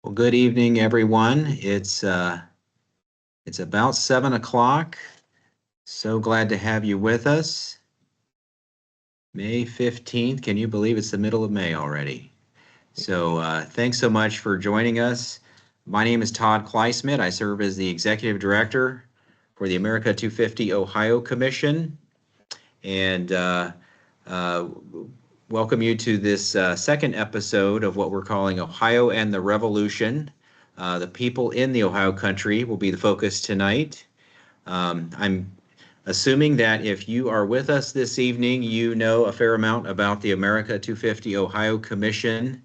Well, good evening, everyone. It's about 7 o'clock. So glad to have you with us. May 15th. Can you believe it's the middle of May already? So thanks so much for joining us. My name is Todd Kleismith. I serve as the Executive Director for the America 250 Ohio Commission. And welcome you to this second episode of what we're calling Ohio and the Revolution. The people in the Ohio country will be the focus tonight. I'm assuming that if you are with us this evening, you know a fair amount about the America 250 Ohio Commission.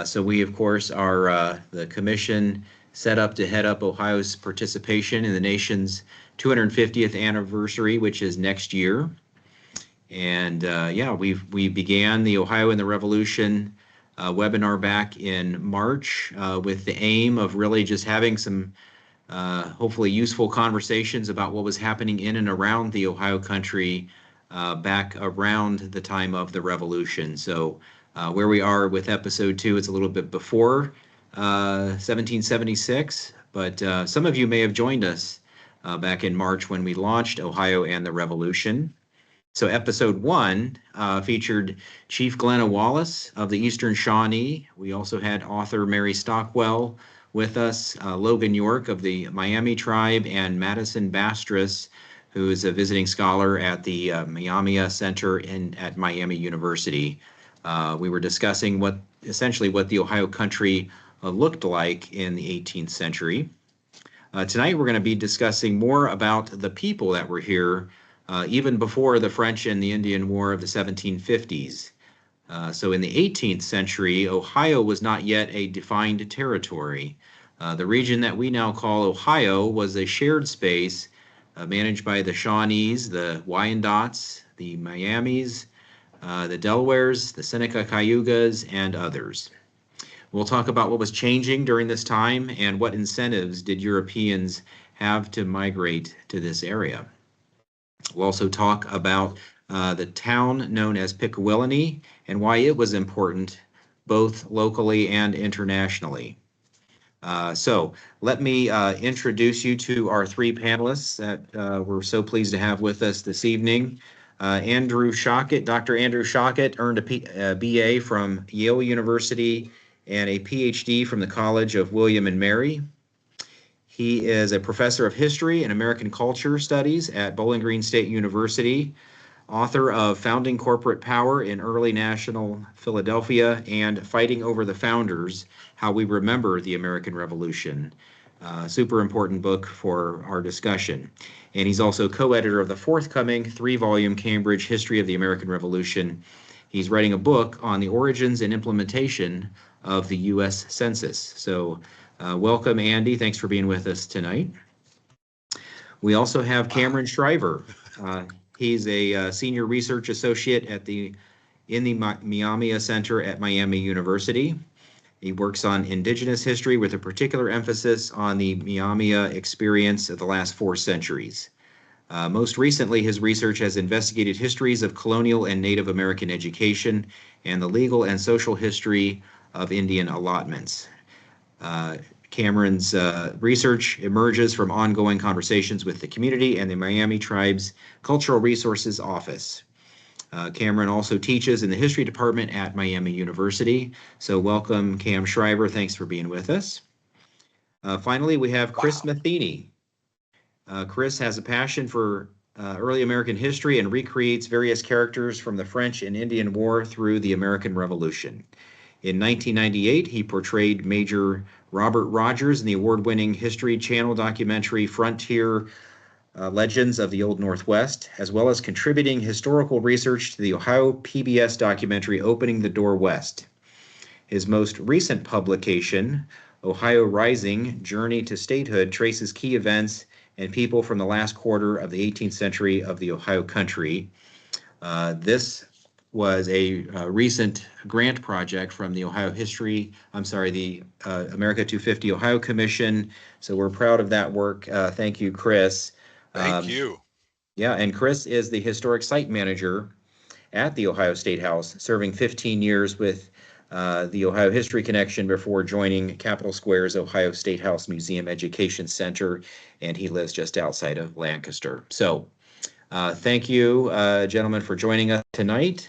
So we, of course, are the commission set up to head up Ohio's participation in the nation's 250th anniversary, which is next year. And we began the Ohio and the Revolution webinar back in March with the aim of really just having some hopefully useful conversations about what was happening in and around the Ohio country back around the time of the Revolution. So where we are with episode 2, it's a little bit before 1776, but some of you may have joined us back in March when we launched Ohio and the Revolution. So episode 1 featured Chief Glenna Wallace of the Eastern Shawnee. We also had author Mary Stockwell with us, Logan York of the Miami tribe, and Madison Bastress, who is a visiting scholar at the Miami Center at Miami University. We were discussing essentially what the Ohio country looked like in the 18th century. Tonight we're going to be discussing more about the people that were here even before the French and the Indian War of the 1750s. So in the 18th century, Ohio was not yet a defined territory. The region that we now call Ohio was a shared space managed by the Shawnees, the Wyandottes, the Miamis, the Delawares, the Seneca Cayugas, and others. We'll talk about what was changing during this time and what incentives did Europeans have to migrate to this area. We'll also talk about the town known as Pickawillany and why it was important both locally and internationally. So let me introduce you to our 3 panelists that we're so pleased to have with us this evening. Andrew Schocket, Dr. Andrew Schocket earned a BA from Yale University and a PhD from the College of William and Mary. He is a professor of history and American culture studies at Bowling Green State University, author of Founding Corporate Power in Early National Philadelphia and Fighting Over the Founders, How We Remember the American Revolution. Super important book for our discussion. And he's also co-editor of the forthcoming 3-volume Cambridge History of the American Revolution. He's writing a book on the origins and implementation of the U.S. Census. So welcome, Andy. Thanks for being with us tonight. We also have Cameron Shriver. He's a senior research associate in the Miami Center at Miami University. He works on indigenous history with a particular emphasis on the Miami experience of the last 4 centuries. Most recently, his research has investigated histories of colonial and Native American education and the legal and social history of Indian allotments. Cameron's research emerges from ongoing conversations with the community and the Miami Tribe's Cultural Resources Office. Cameron also teaches in the history department at Miami University. So welcome, Cam Shriver. Thanks for being with us. Finally, we have Chris Matheney. Chris has a passion for early American history and recreates various characters from the French and Indian War through the American Revolution. In 1998, he portrayed Major Robert Rogers in the award-winning History Channel documentary Frontier Legends of the Old Northwest, as well as contributing historical research to the Ohio PBS documentary Opening the Door West. His most recent publication, Ohio Rising: Journey to Statehood, traces key events and people from the last quarter of the 18th century of the Ohio country. This was a recent grant project from the the America 250 Ohio Commission. So we're proud of that work. Thank you, Chris. Thank you. Yeah, and Chris is the historic site manager at the Ohio State House, serving 15 years with the Ohio History Connection before joining Capitol Square's Ohio State House Museum Education Center, and he lives just outside of Lancaster. So thank you, gentlemen, for joining us tonight.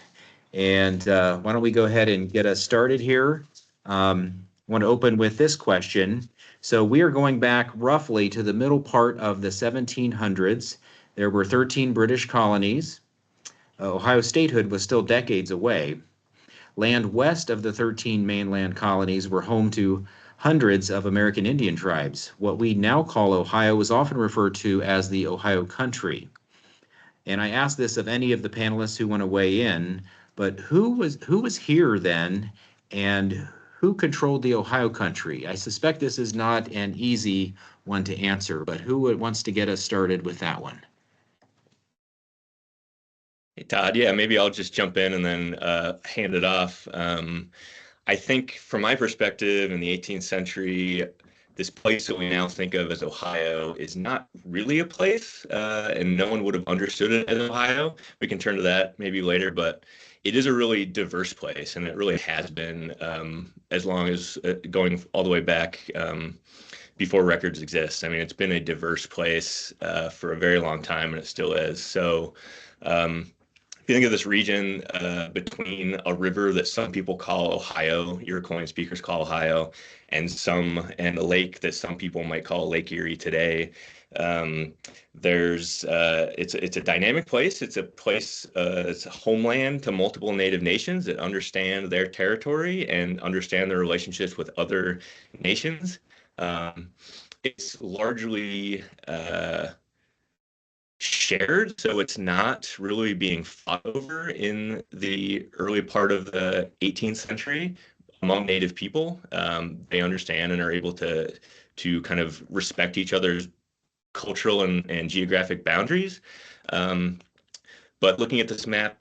And why don't we go ahead and get us started here? I want to open with this question. So we are going back roughly to the middle part of the 1700s. There were 13 British colonies. Ohio statehood was still decades away. Land west of the 13 mainland colonies were home to hundreds of American Indian tribes. What we now call Ohio is often referred to as the Ohio Country. And I asked this of any of the panelists who want to weigh in, but who was here then, and who controlled the Ohio Country? I suspect this is not an easy one to answer, but who wants to get us started with that one? Hey, Todd, yeah, maybe I'll just jump in and then hand it off. I think from my perspective in the 18th century, this place that we now think of as Ohio is not really a place, and no one would have understood it as Ohio. We can turn to that maybe later, but it is a really diverse place, and it really has been as long as going all the way back before records exist. I mean, it's been a diverse place for a very long time, and it still is. So if you think of this region between a river that some people call Ohio, Iroquois speakers call Ohio, and a lake that some people might call Lake Erie today, it's a dynamic place. It's a place, it's a homeland to multiple Native nations that understand their territory and understand their relationships with other nations. It's largely shared, so it's not really being fought over in the early part of the 18th century among Native people. They understand and are able to kind of respect each other's cultural and geographic boundaries. But looking at this map,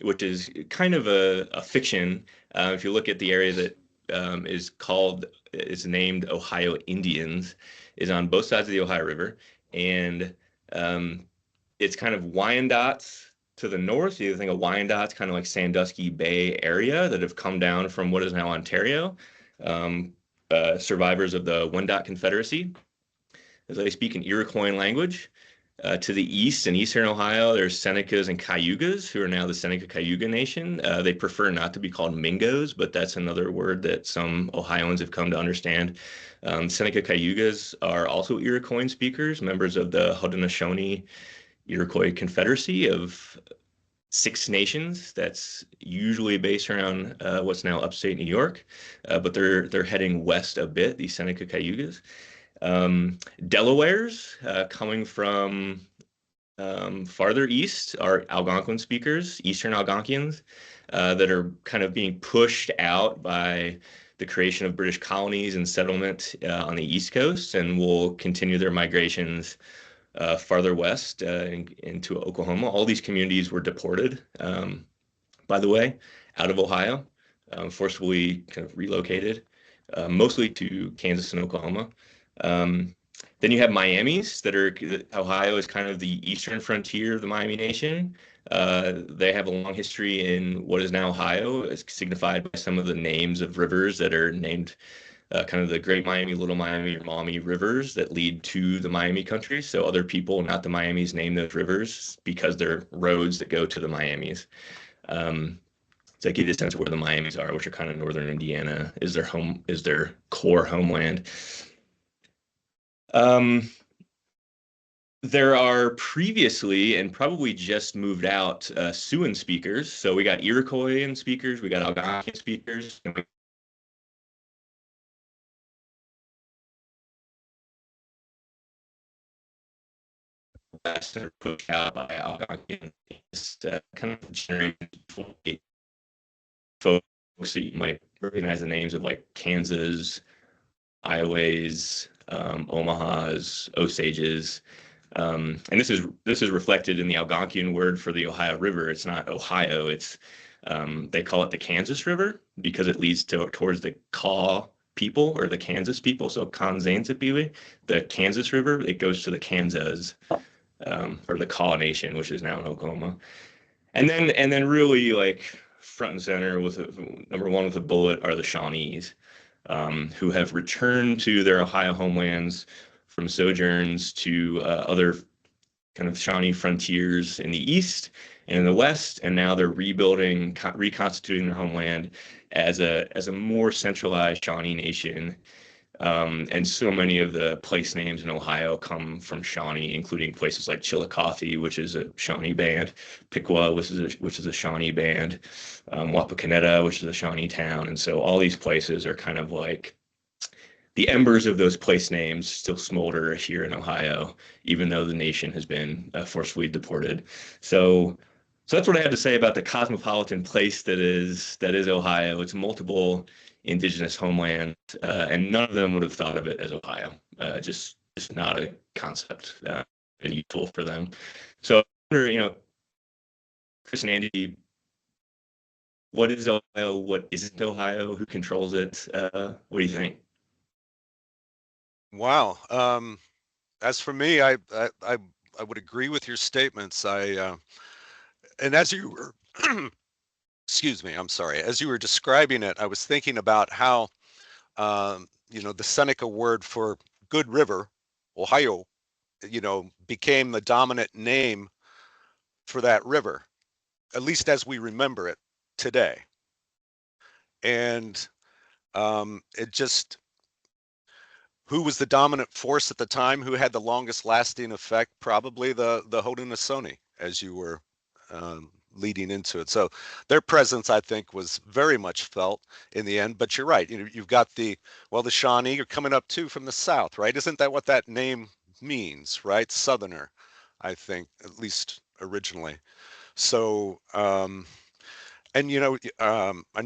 which is kind of a fiction, if you look at the area that is named Ohio Indians, is on both sides of the Ohio River, and it's kind of Wyandottes to the north. You think of Wyandottes, kind of like Sandusky Bay area that have come down from what is now Ontario, survivors of the Wendat Confederacy, as they speak an Iroquois language. To the east in eastern Ohio, there's Senecas and Cayugas, who are now the Seneca-Cayuga Nation. They prefer not to be called Mingos, but that's another word that some Ohioans have come to understand. Seneca-Cayugas are also Iroquois speakers, members of the Haudenosaunee Iroquois Confederacy of 6 nations. That's usually based around what's now upstate New York, but they're heading west a bit, the Seneca-Cayugas. Delawares coming from farther east are Algonquin speakers, Eastern Algonquians, that are kind of being pushed out by the creation of British colonies and settlement on the East Coast, and will continue their migrations farther west into Oklahoma. All these communities were deported, by the way, out of Ohio, forcibly kind of relocated, mostly to Kansas and Oklahoma. Then you have Miamis Ohio is kind of the eastern frontier of the Miami Nation. They have a long history in what is now Ohio, as signified by some of the names of rivers that are named kind of the Great Miami, Little Miami, or Maumee rivers that lead to the Miami country. So other people, not the Miamis, name those rivers because they're roads that go to the Miamis. So I give you a sense of where the Miamis are, which are kind of northern Indiana, is their core homeland. There are previously, and probably just moved out, Siouan speakers. So we got Iroquois speakers, we got Algonquin speakers, and we are pushed out by Algonquin. It's kind of generation folks that you might recognize the names of, like Kansas, Iowa's, Omaha's, Osages. And this is reflected in the Algonquian word for the Ohio River. It's not Ohio. It's they call it the Kansas River because it leads towards the Kaw people, or the Kansas people. So Kansansapili, the Kansas River, it goes to the Kansas, or the Kaw Nation, which is now in Oklahoma. And then really, like, front and center with number one with a bullet are the Shawnees, who have returned to their Ohio homelands from sojourns to other kind of Shawnee frontiers in the east and in the west, and now they're reconstituting their homeland as a more centralized Shawnee nation. And so many of the place names in Ohio come from Shawnee, including places like Chillicothe, which is a Shawnee band, Pickawillany, which is a Shawnee band, Wapakoneta, which is a Shawnee town. And so all these places are kind of like the embers of those place names still smolder here in Ohio, even though the nation has been forcefully deported. So that's what I have to say about the cosmopolitan place that is Ohio. It's multiple indigenous homeland, and none of them would have thought of it as Ohio. Just not a concept and useful for them. So, Chris and Andy, what is Ohio? What isn't Ohio? Who controls it? What do you think? Wow. As for me, I would agree with your statements. And as you were, excuse me, I'm sorry. As you were describing it, I was thinking about how, the Seneca word for good river, Ohio, became the dominant name for that river, at least as we remember it today. And it just, who was the dominant force at the time? Who had the longest lasting effect? Probably the Haudenosaunee, as you were leading into it. So their presence, I think, was very much felt in the end. But you're right. You've got the Shawnee are coming up too from the south, right? Isn't that what that name means, right? Southerner, I think, at least originally. So, and I know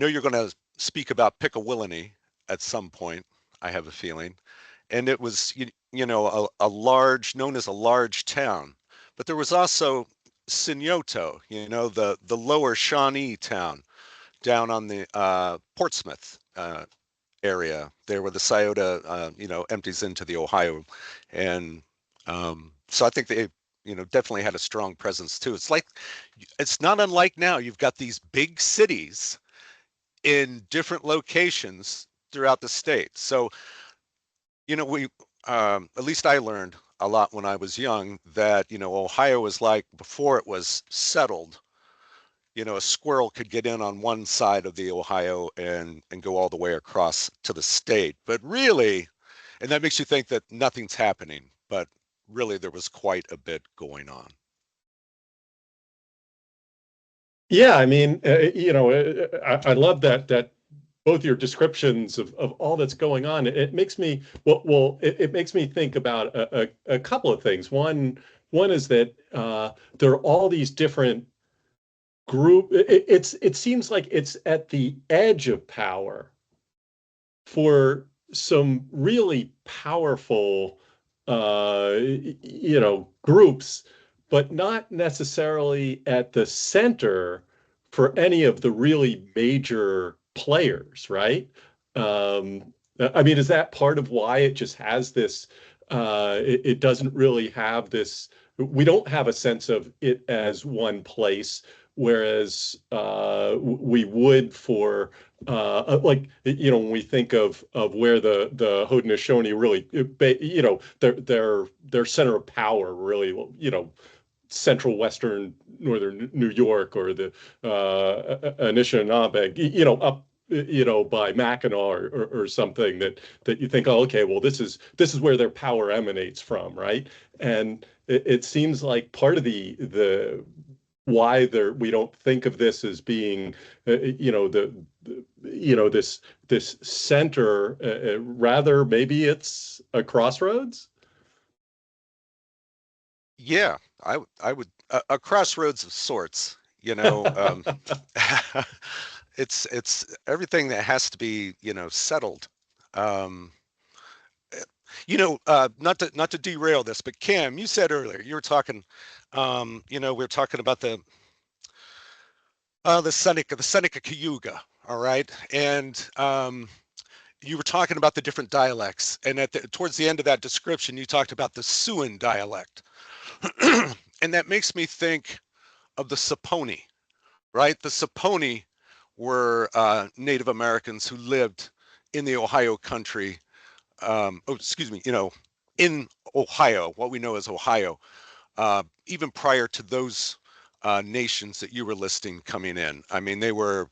you're going to speak about Pickawillany at some point, I have a feeling. And it was, a large, known as a large town. But there was also Sinyoto, the lower Shawnee town down on the Portsmouth area, there where the Scioto, empties into the Ohio. And so I think they, definitely had a strong presence too. It's not unlike now. You've got these big cities in different locations throughout the state. So we at least I learned a lot when I was young that Ohio was like, before it was settled, a squirrel could get in on one side of the Ohio and go all the way across to the state. But really, and that makes you think that nothing's happening, but really there was quite a bit going on. Yeah, I mean, I love that both your descriptions of all that's going on. It makes me it makes me think about a couple of things. One is that there are all these different it seems like it's at the edge of power for some really powerful groups, but not necessarily at the center for any of the really major players, right? I mean, is that part of why it just has this, it doesn't really have this, we don't have a sense of it as one place, whereas we would for when we think of where the Haudenosaunee really, their center of power really, central western northern New York, or the Anishinaabe, up by Mackinac or something, that you think, oh, okay, well, this is where their power emanates from, right? And it seems like part of the why we don't think of this as being this center, rather maybe it's a crossroads. Yeah, I would a crossroads of sorts. It's everything that has to be settled. Not to derail this, but Cam, you said earlier you were talking, we were talking about the Seneca Cayuga, all right, and you were talking about the different dialects, and towards the end of that description, you talked about the Siouan dialect, and that makes me think of the Saponi, right? The Saponi were Native Americans who lived in the Ohio country. In Ohio, what we know as Ohio, even prior to those nations that you were listing coming in. I mean, the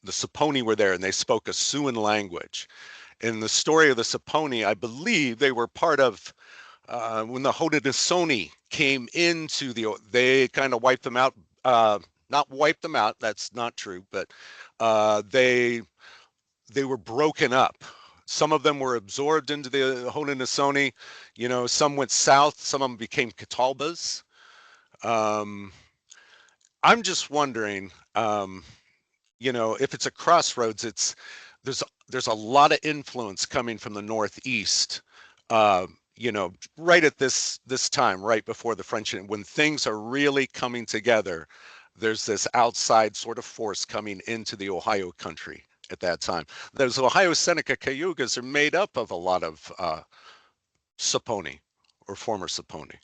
Saponi were there and they spoke a Siouan language. In the story of the Saponi, I believe they were part of when the Haudenosaunee came into they kind of wiped them out. Not wiped them out, that's not true, but they were broken up. Some of them were absorbed into the Haudenosaunee. Some went south, some of them became Catawbas. I'm just wondering, if it's a crossroads, there's a lot of influence coming from the Northeast. Right at this time, right before the French, when things are really coming together, there's this outside sort of force coming into the Ohio country at that time. Those Ohio Seneca Cayugas are made up of a lot of Saponi or former Saponi.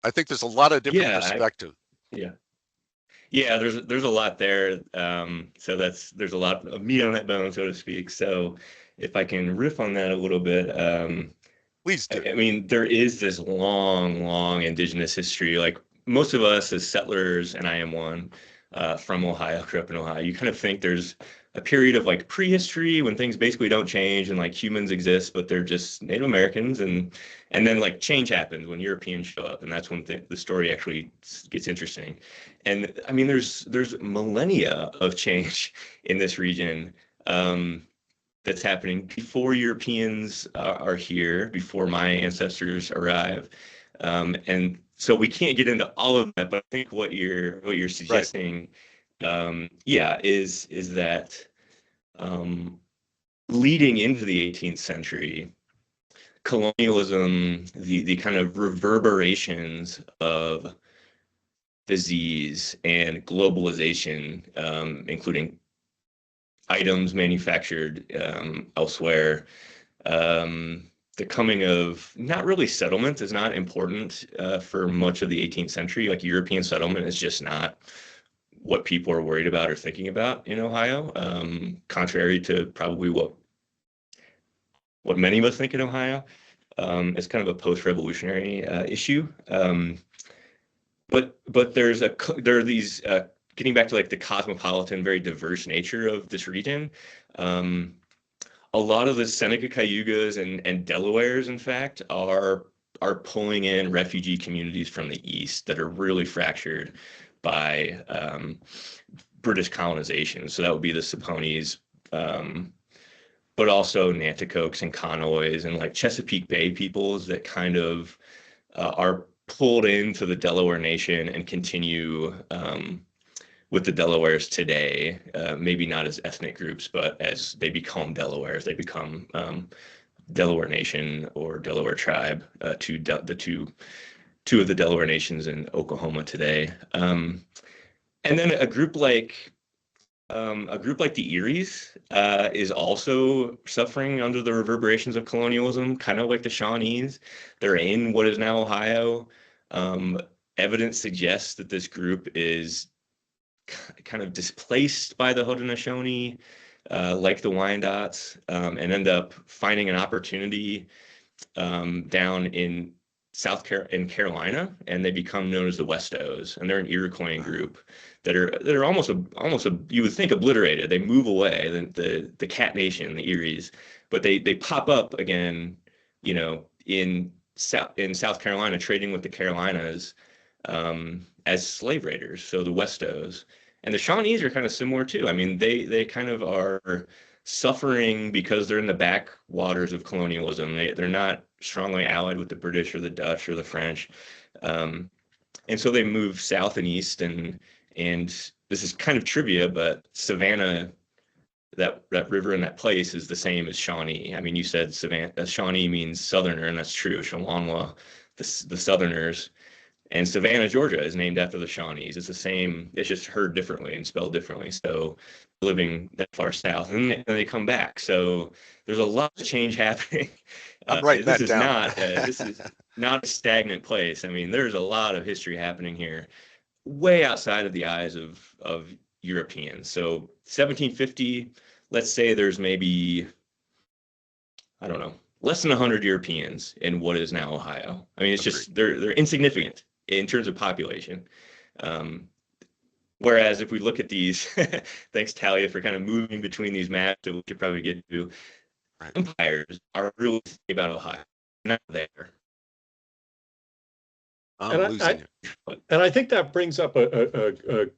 I think there's a lot of different perspectives. Yeah, there's a lot there. So there's a lot of meat on that bone, so to speak. So if I can riff on that a little bit, please do. I mean, there is this long indigenous history. Like most of us as settlers, and I am one, from Ohio, grew up in Ohio, you kind of think there's a period of like prehistory when things basically don't change and like humans exist, but they're just Native Americans, and then like change happens when Europeans show up, and that's when the story actually gets interesting. And I mean, there's millennia of change in this region that's happening before Europeans are here, before my ancestors arrive, and so we can't get into all of that. But I think what you're suggesting, is that leading into the 18th century, colonialism, the kind of reverberations of disease and globalization, including items manufactured elsewhere, the coming of not really settlement is not important for much of the 18th century. Like European settlement is just not what people are worried about or thinking about in Ohio, contrary to probably what many of us think in Ohio. It's kind of a post-revolutionary issue. But there are these, getting back to like the cosmopolitan, very diverse nature of this region. A lot of the Seneca Cayugas and Delawares, in fact, are pulling in refugee communities from the east that are really fractured by British colonization. So that would be the Saponis, but also Nanticokes and Conoys and like Chesapeake Bay peoples that kind of are pulled into the Delaware Nation and continue with the Delawares today, maybe not as ethnic groups, but as they become Delawares, they become Delaware Nation or Delaware Tribe, the two of the Delaware Nations in Oklahoma today. And then a group like the Eries is also suffering under the reverberations of colonialism, kind of like the Shawnees. They're in what is now Ohio. Evidence suggests that this group is kind of displaced by the Haudenosaunee, like the Wyandots, and end up finding an opportunity down in Carolina, and they become known as the Westos, and they're an Iroquois group that are almost you would think obliterated. They move away, the Cat Nation, the Eries, but they pop up again, in South Carolina, trading with the Carolinas as slave raiders. So the Westos and the Shawnees are kind of similar too. I mean, they kind of are suffering because they're in the backwaters of colonialism. They're not strongly allied with the British or the Dutch or the French, and so they move south and east. And this is kind of trivia, but Savannah, that river in that place, is the same as Shawnee. I mean, you said Savannah, Shawnee means southerner, and that's true. Shawanwa, the southerners. And Savannah, Georgia, is named after the Shawnees. It's the same. It's just heard differently and spelled differently. So living that far south, and they come back. So there's a lot of change happening. I'm writing that down. This is not a stagnant place. I mean, there's a lot of history happening here, way outside of the eyes of Europeans. So 1750, let's say there's maybe, I don't know, less than 100 Europeans in what is now Ohio. I mean, it's just they're insignificant in terms of population. Whereas if we look at these, thanks Talia for kind of moving between these maps that we could probably get to, empires are really about Ohio, not there. I'm losing it. And I think that brings up a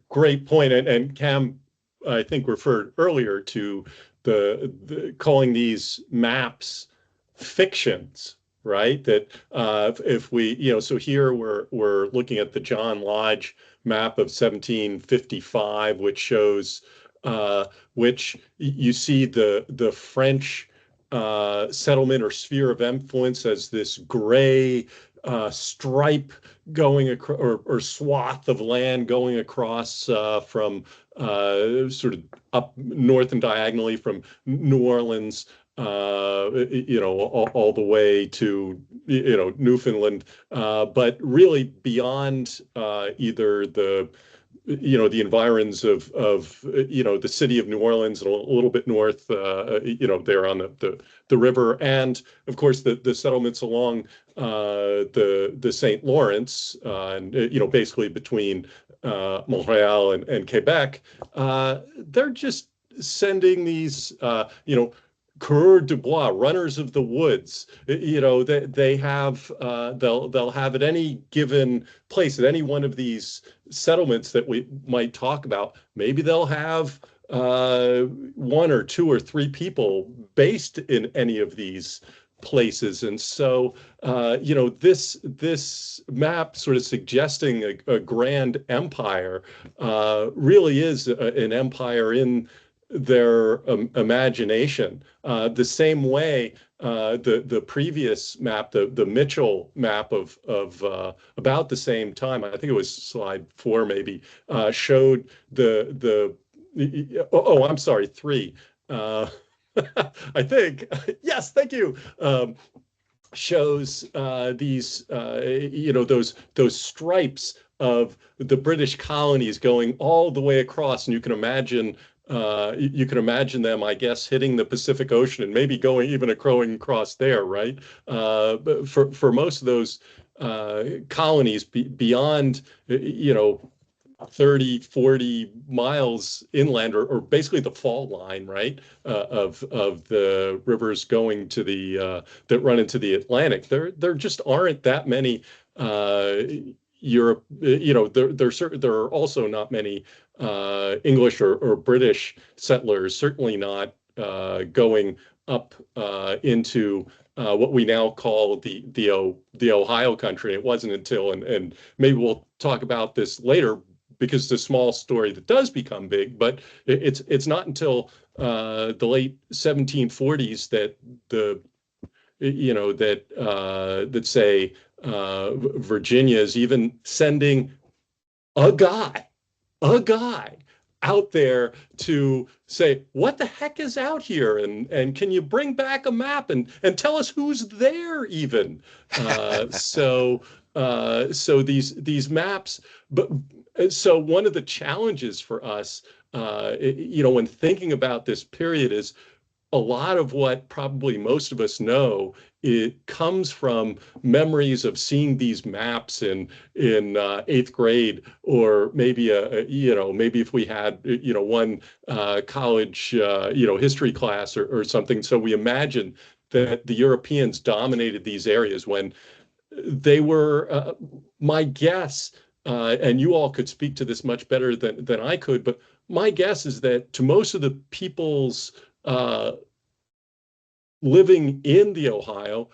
great point. And Cam, I think, referred earlier to the calling these maps fictions, right? That if we, so here we're looking at the John Lodge map of 1755, which shows, which you see the French settlement or sphere of influence as this gray stripe going across, or swath of land going across from sort of up north and diagonally from New Orleans, all the way to, Newfoundland, but really beyond either the environs of the city of New Orleans and a little bit north, there on the river, and of course the settlements along the St. Lawrence, and basically between Montreal and Quebec. They're just sending these coureurs de bois, runners of the woods. They have they'll have at any given place, at any one of these settlements that we might talk about, maybe they'll have one or two or three people based in any of these places. And so this map sort of suggesting a grand empire really is an empire in their imagination. The same way the previous map, the Mitchell map of about the same time, I think it was slide 4 maybe, showed I'm sorry, 3. I think, yes, thank you. Shows these, those stripes of the British colonies going all the way across, and you can imagine them, I guess, hitting the Pacific Ocean and maybe going across there, right? But for most of those colonies beyond, 30, 40 miles inland, or basically the fault line, right, of the rivers going to that run into the Atlantic. There just aren't that many Europe. There are also not many English or British settlers. Certainly not going up into what we now call the Ohio country. It wasn't until, and maybe we'll talk about this later, because it's a small story that does become big, but it's not until the late 1740s that that say Virginia is even sending a guy out there to say, what the heck is out here, and can you bring back a map and tell us who's there even. So these maps, but so one of the challenges for us, when thinking about this period, is a lot of what probably most of us know, it comes from memories of seeing these maps in 8th grade, or maybe maybe if we had one college history class or something. So we imagine that the Europeans dominated these areas when they were, my guess, and you all could speak to this much better than I could, but my guess is that to most of the people's living in the Ohio,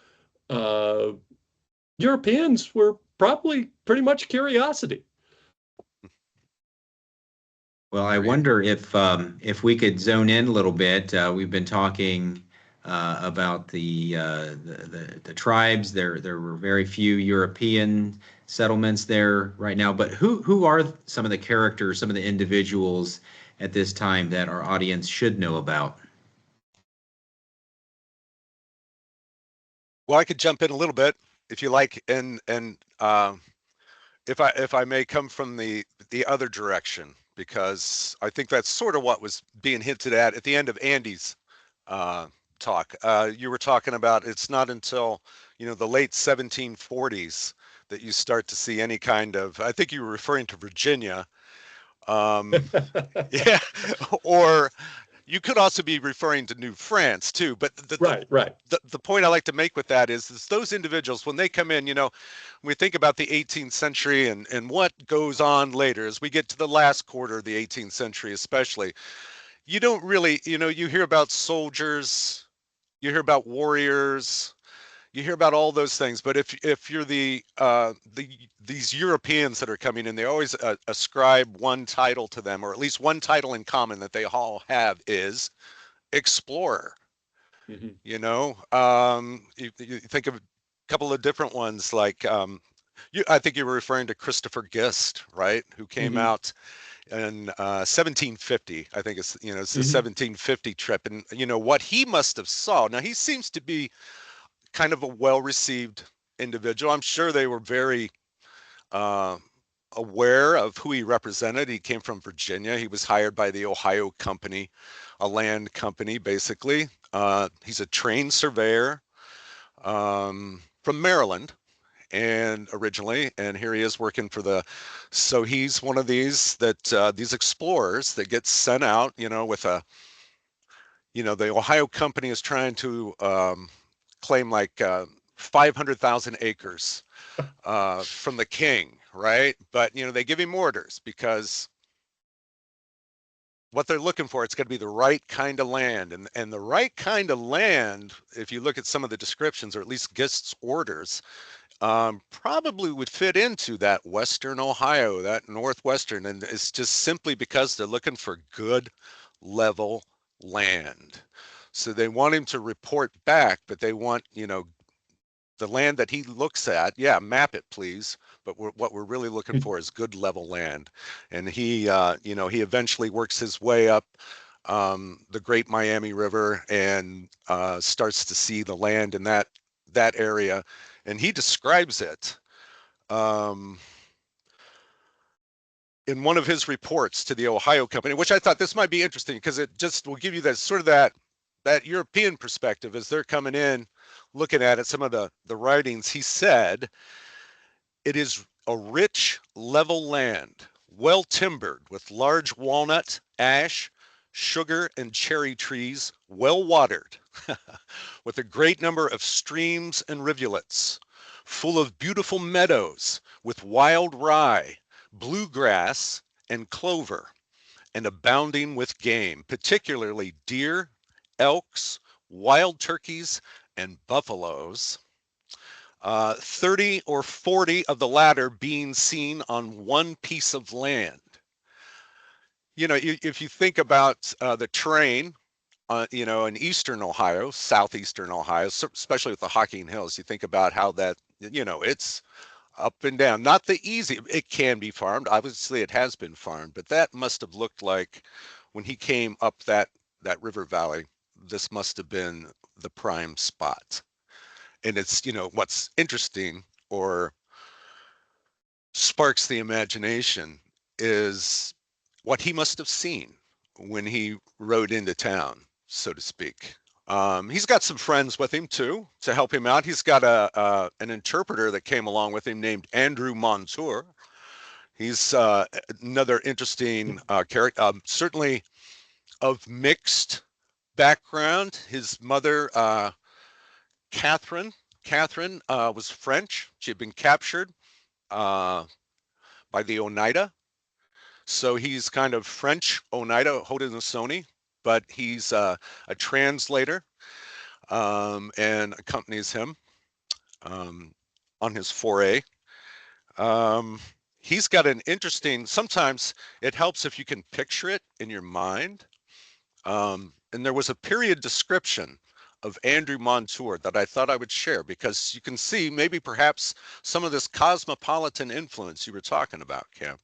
Europeans were probably pretty much curiosity. Well, I wonder if we could zone in a little bit. We've been talking about the tribes. There were very few European settlements there right now. But who are some of the characters, some of the individuals at this time that our audience should know about? Well, I could jump in a little bit if you like, and if I may come from the other direction. because I think that's sort of what was being hinted at the end of Andy's talk. You were talking about it's not until, the late 1740s that you start to see any kind of, I think you were referring to Virginia. Yeah, or you could also be referring to New France too. But Right. the point I like to make with that is those individuals, when they come in, when we think about the 18th century and what goes on later, as we get to the last quarter of the 18th century especially, you don't really, you hear about soldiers, you hear about warriors, you hear about all those things, but if you're these Europeans that are coming in, they always ascribe one title to them, or at least one title in common that they all have is explorer. Mm-hmm. You think of a couple of different ones, like I think you were referring to Christopher Gist, right? Who came out in 1750. I think it's it's the 1750 trip, and what he must have saw. Now he seems to be kind of a well-received individual. I'm sure they were very aware of who he represented. He came from Virginia. He was hired by the Ohio Company, a land company, basically. He's a trained surveyor from Maryland, and originally, and here he is working for so he's one of these these explorers that gets sent out, with the Ohio Company is trying to claim like 500,000 acres from the king, right? But they give him orders because what they're looking for, it's got to be the right kind of land, and the right kind of land, if you look at some of the descriptions, or at least Gist's orders, probably would fit into that Western Ohio, that Northwestern, and it's just simply because they're looking for good level land. So they want him to report back, but they want, the land that he looks at, yeah, map it, please. But what we're really looking for is good level land. And he, he eventually works his way up the Great Miami River and starts to see the land in that area. And he describes it in one of his reports to the Ohio Company, which I thought this might be interesting because it just will give you that sort of that European perspective as they're coming in, looking at it. Some of the writings, he said, it is a rich, level land, well timbered with large walnut, ash, sugar, and cherry trees, well watered, with a great number of streams and rivulets, full of beautiful meadows with wild rye, bluegrass, and clover, and abounding with game, particularly deer, elks, wild turkeys, and buffaloes. 30 or 40 of the latter being seen on one piece of land. If you think about the terrain, in eastern Ohio, southeastern Ohio, especially with the Hocking Hills, you think about how that, it's up and down. Not the easy, it can be farmed. Obviously, it has been farmed, but that must have looked like when he came up that river valley, this must have been the prime spot. And it's, what's interesting or sparks the imagination is what he must have seen when he rode into town, so to speak. He's got some friends with him too to help him out. He's got an interpreter that came along with him named Andrew Montour. He's another interesting character, certainly of mixed background. His mother, Catherine was French. She had been captured by the Oneida. So he's kind of French Oneida Haudenosaunee, but he's a translator and accompanies him on his foray. He's got an interesting, sometimes it helps if you can picture it in your mind. And there was a period description of Andrew Montour that I thought I would share because you can see maybe perhaps some of this cosmopolitan influence you were talking about, Cam.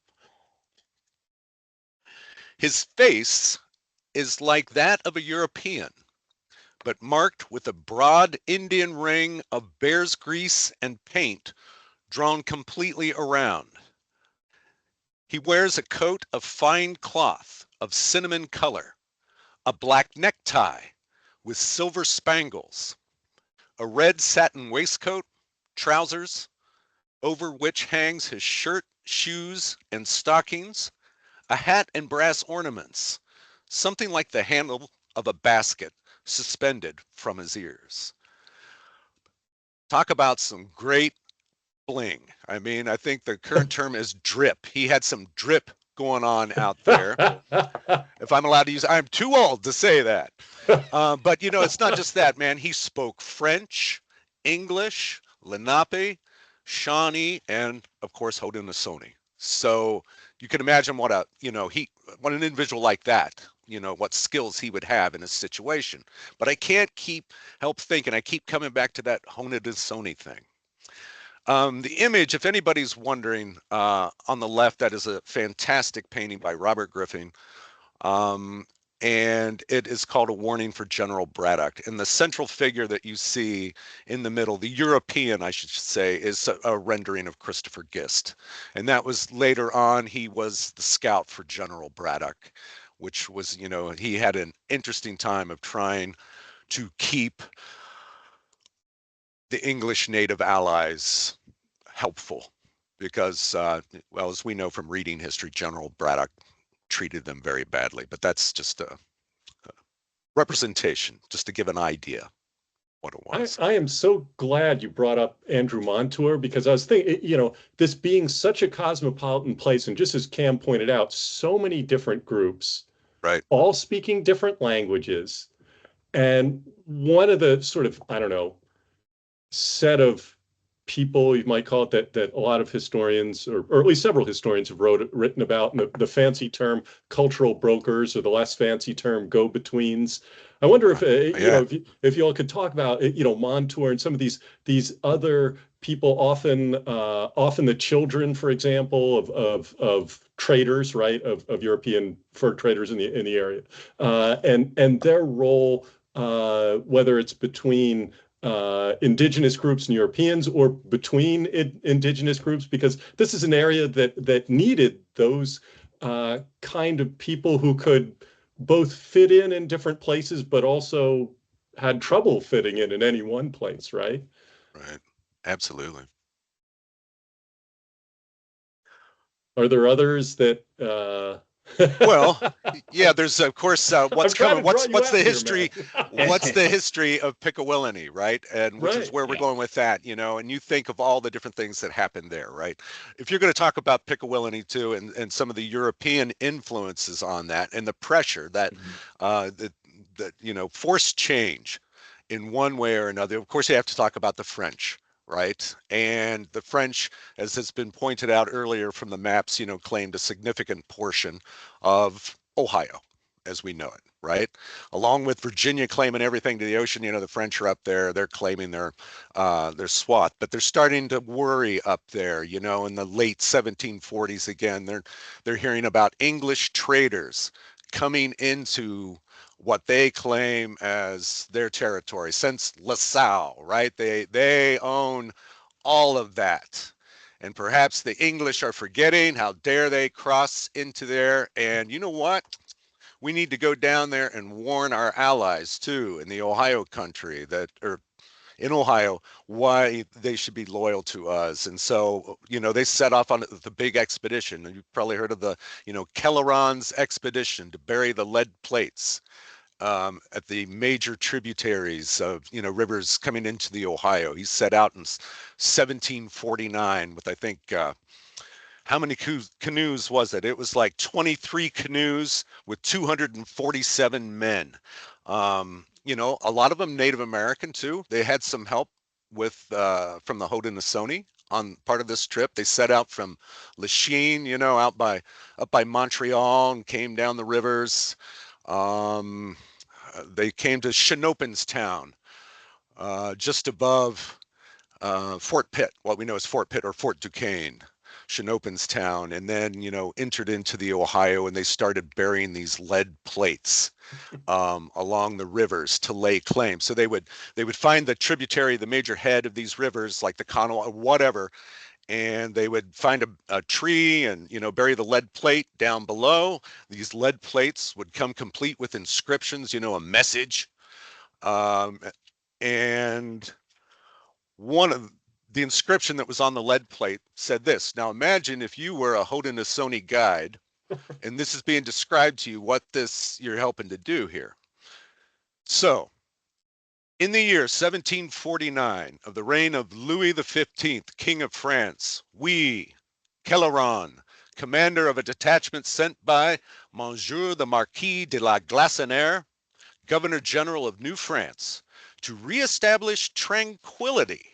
His face is like that of a European, but marked with a broad Indian ring of bear's grease and paint drawn completely around. He wears a coat of fine cloth of cinnamon color, a black necktie with silver spangles, a red satin waistcoat, trousers, over which hangs his shirt, shoes, and stockings, a hat and brass ornaments, something like the handle of a basket suspended from his ears. Talk about some great bling. I mean, I think the current term is drip. He had some drip going on out there. If I'm allowed to use, I'm too old to say that. But you know, it's not just that, man. He spoke French, English, Lenape, Shawnee, and of course Haudenosaunee. So you can imagine what what an individual like that, what skills he would have in a situation. But I can't help thinking, I keep coming back to that Haudenosaunee thing. The image, if anybody's wondering, on the left, that is a fantastic painting by Robert Griffin. And it is called A Warning for General Braddock. And the central figure that you see in the middle, the European, I should say, is a rendering of Christopher Gist. And that was later on, he was the scout for General Braddock, which was, he had an interesting time of trying to keep the English native allies helpful because, well, as we know from reading history, General Braddock treated them very badly, but that's just a representation, just to give an idea what it was. I am so glad you brought up Andrew Montour, because I was thinking, this being such a cosmopolitan place, and just as Cam pointed out, so many different groups, right, all speaking different languages. And one of the sort of, I don't know, set of people, you might call it, that a lot of historians, or at least several historians, have written about, the fancy term cultural brokers, or the less fancy term go-betweens. I wonder if if you all could talk about Montour and some of these other people, often the children, for example, of traders, right, of European fur traders in the area, and their role, whether it's between indigenous groups and Europeans, or between indigenous groups, because this is an area that needed those kind of people who could both fit in different places, but also had trouble fitting in any one place, right? Right, absolutely. Are there others that Well, yeah, there's of course what's coming. What's the history? Here, what's the history of Pickawillany, right? And which is where we're going with that, and you think of all the different things that happened there, right? If you're going to talk about Pickawillany too, and some of the European influences on that, and the pressure that forced change in one way or another. Of course, you have to talk about the French. Right. And the French, as has been pointed out earlier from the maps, claimed a significant portion of Ohio as we know it. Right. Along with Virginia claiming everything to the ocean, the French are up there. They're claiming their swath, but they're starting to worry up there, in the late 1740s. Again, they're hearing about English traders coming into what they claim as their territory since LaSalle, right? They own all of that. And perhaps the English are forgetting, how dare they cross into there. And you know what? We need to go down there and warn our allies too in the Ohio country in Ohio, why they should be loyal to us. And so, they set off on the big expedition. And you've probably heard of the, Kelleron's expedition to bury the lead plates at the major tributaries of, rivers coming into the Ohio. He set out in 1749 with, I think, how many canoes was it? It was like 23 canoes with 247 men. A lot of them Native American too. They had some help with from the Haudenosaunee on part of this trip. They set out from Lachine, up by Montreal, and came down the rivers. They came to Shinopenstown, just above Fort Pitt, what we know as Fort Pitt or Fort Duquesne, Shinopenstown, and then, entered into the Ohio, and they started burying these lead plates along the rivers to lay claim. So they would find the tributary, the major head of these rivers, like the Kanawha or whatever, and they would find a tree and, bury the lead plate down below. These lead plates would come complete with inscriptions, a message. And one of the inscription that was on the lead plate said this. Now imagine if you were a Haudenosaunee guide and this is being described to you, what you're helping to do here. So, in the year 1749 of the reign of Louis XV, King of France, we, Kelleran, commander of a detachment sent by Monsieur the Marquis de la Glacenère, Governor General of New France, to reestablish tranquility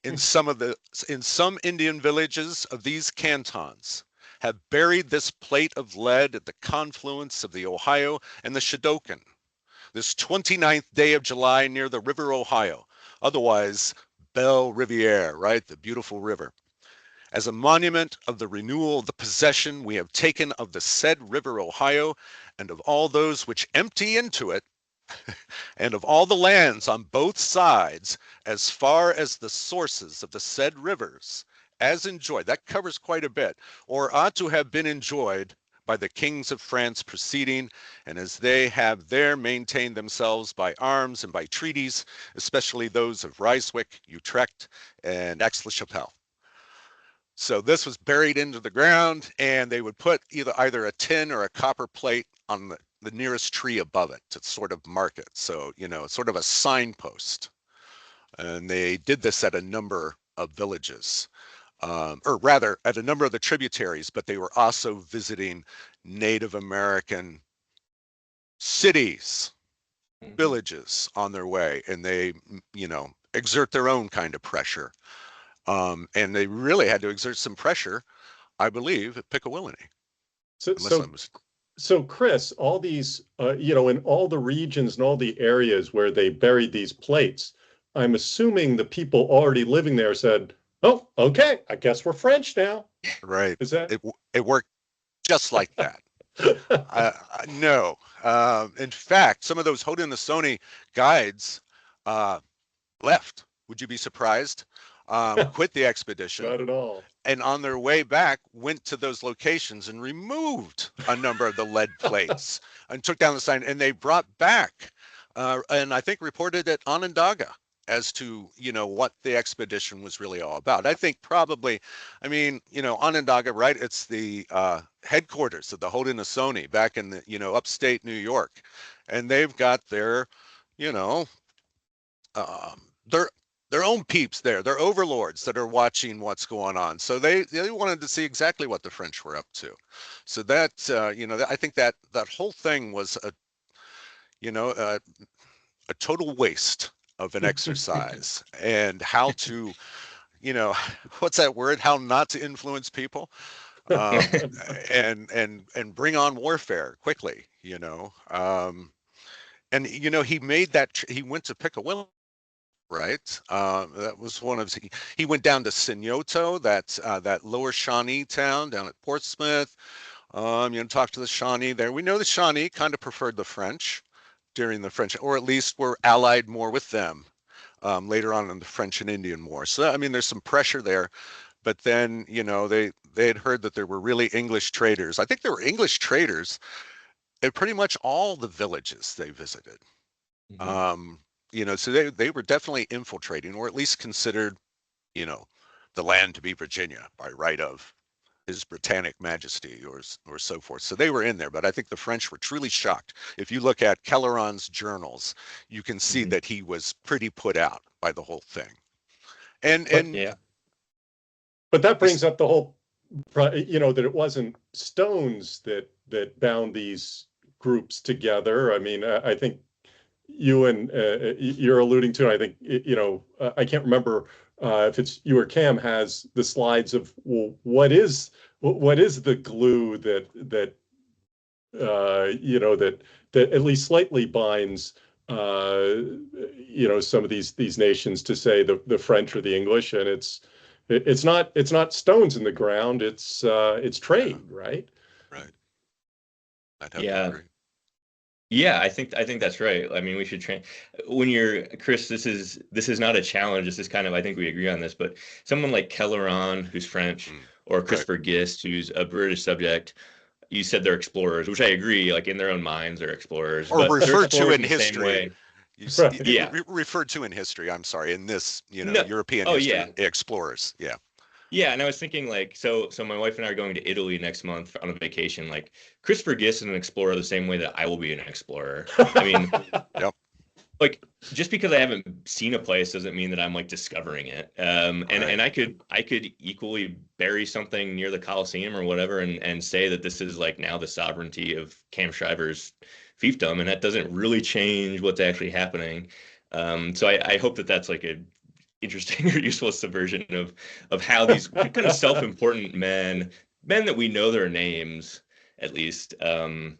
in some Indian villages of these cantons, have buried this plate of lead at the confluence of the Ohio and the Sheboygan, this 29th day of July near the River Ohio, otherwise Belle Riviere, right? The beautiful river. As a monument of the renewal of the possession we have taken of the said River Ohio and of all those which empty into it, and of all the lands on both sides, as far as the sources of the said rivers, as enjoyed, that covers quite a bit, or ought to have been enjoyed by the kings of France preceding, and as they have there maintained themselves by arms and by treaties, especially those of Ryswick, Utrecht, and Aix-la-Chapelle. So this was buried into the ground, and they would put either a tin or a copper plate on the nearest tree above it to sort of mark it. So, sort of a signpost. And they did this at a number of villages, or rather at a number of the tributaries, but they were also visiting Native American cities, villages on their way, and they, exert their own kind of pressure. And they really had to exert some pressure, I believe, at Pickawillany. So Chris, all these, in all the regions and all the areas where they buried these plates, I'm assuming the people already living there said, "Oh, okay, I guess we're French now." Right. Is that it worked just like that? No. In fact, some of those Haudenosaunee guides left. Would you be surprised? Quit the expedition. Not at all. And on their way back, went to those locations and removed a number of the lead plates and took down the sign. And they brought back, and I think reported at Onondaga as to, what the expedition was really all about. I think probably, Onondaga, right? It's the headquarters of the Haudenosaunee back in the, upstate New York. And they've got their, their own peeps there, their overlords that are watching what's going on. So they wanted to see exactly what the French were up to. So that, I think that whole thing was a total waste of an exercise and how to, what's that word? How not to influence people, and bring on warfare quickly, and, he made that, he went to Pickawillany. Right. That was one of he went down to Sinyoto, that lower Shawnee town down at Portsmouth. Talk to the Shawnee there. We know the Shawnee kind of preferred the French during the French, or at least were allied more with them later on in the French and Indian War. So, there's some pressure there. But then, they had heard that there were really English traders. I think there were English traders at pretty much all the villages they visited. Mm-hmm. So they were definitely infiltrating, or at least considered, the land to be Virginia by right of His Britannic Majesty or so forth. So they were in there, but I think the French were truly shocked. If you look at Kelleran's journals, you can see that he was pretty put out by the whole thing. Yeah. But that brings up the whole, that it wasn't stones that bound these groups together. I think you and you're alluding to, I think, I can't remember if it's you or Cam has the slides of, well, what is the glue that at least slightly binds some of these nations to, say, the French or the English, and it's not stones in the ground, it's trade, right? I'd have to agree. Yeah, I think that's right. I mean, we should train when you're Chris. This is not a challenge. This is kind of, I think we agree on this. But someone like Kelleran, who's French, Mm, or right. Christopher Gist, who's a British subject, you said they're explorers, which I agree. Like in their own minds, they're explorers, Or but they're referred to explorers in in the same history. way. Right. Yeah. Referred to in history. I'm sorry, in this, No. European Oh history, yeah. explorers. Yeah. Yeah, and I was thinking like so my wife and I are going to Italy next month on a vacation. Like Christopher Gist is an explorer the same way that I will be an explorer. I mean, Yep. like just because I haven't seen a place doesn't mean that I'm like discovering it. Right. And I could equally bury something near the Colosseum or whatever and say that this is like now the sovereignty of Cam Shriver's fiefdom, and that doesn't really change what's actually happening. So I hope that that's like a interesting or useful subversion of how these kind of self-important men that we know their names at least, kind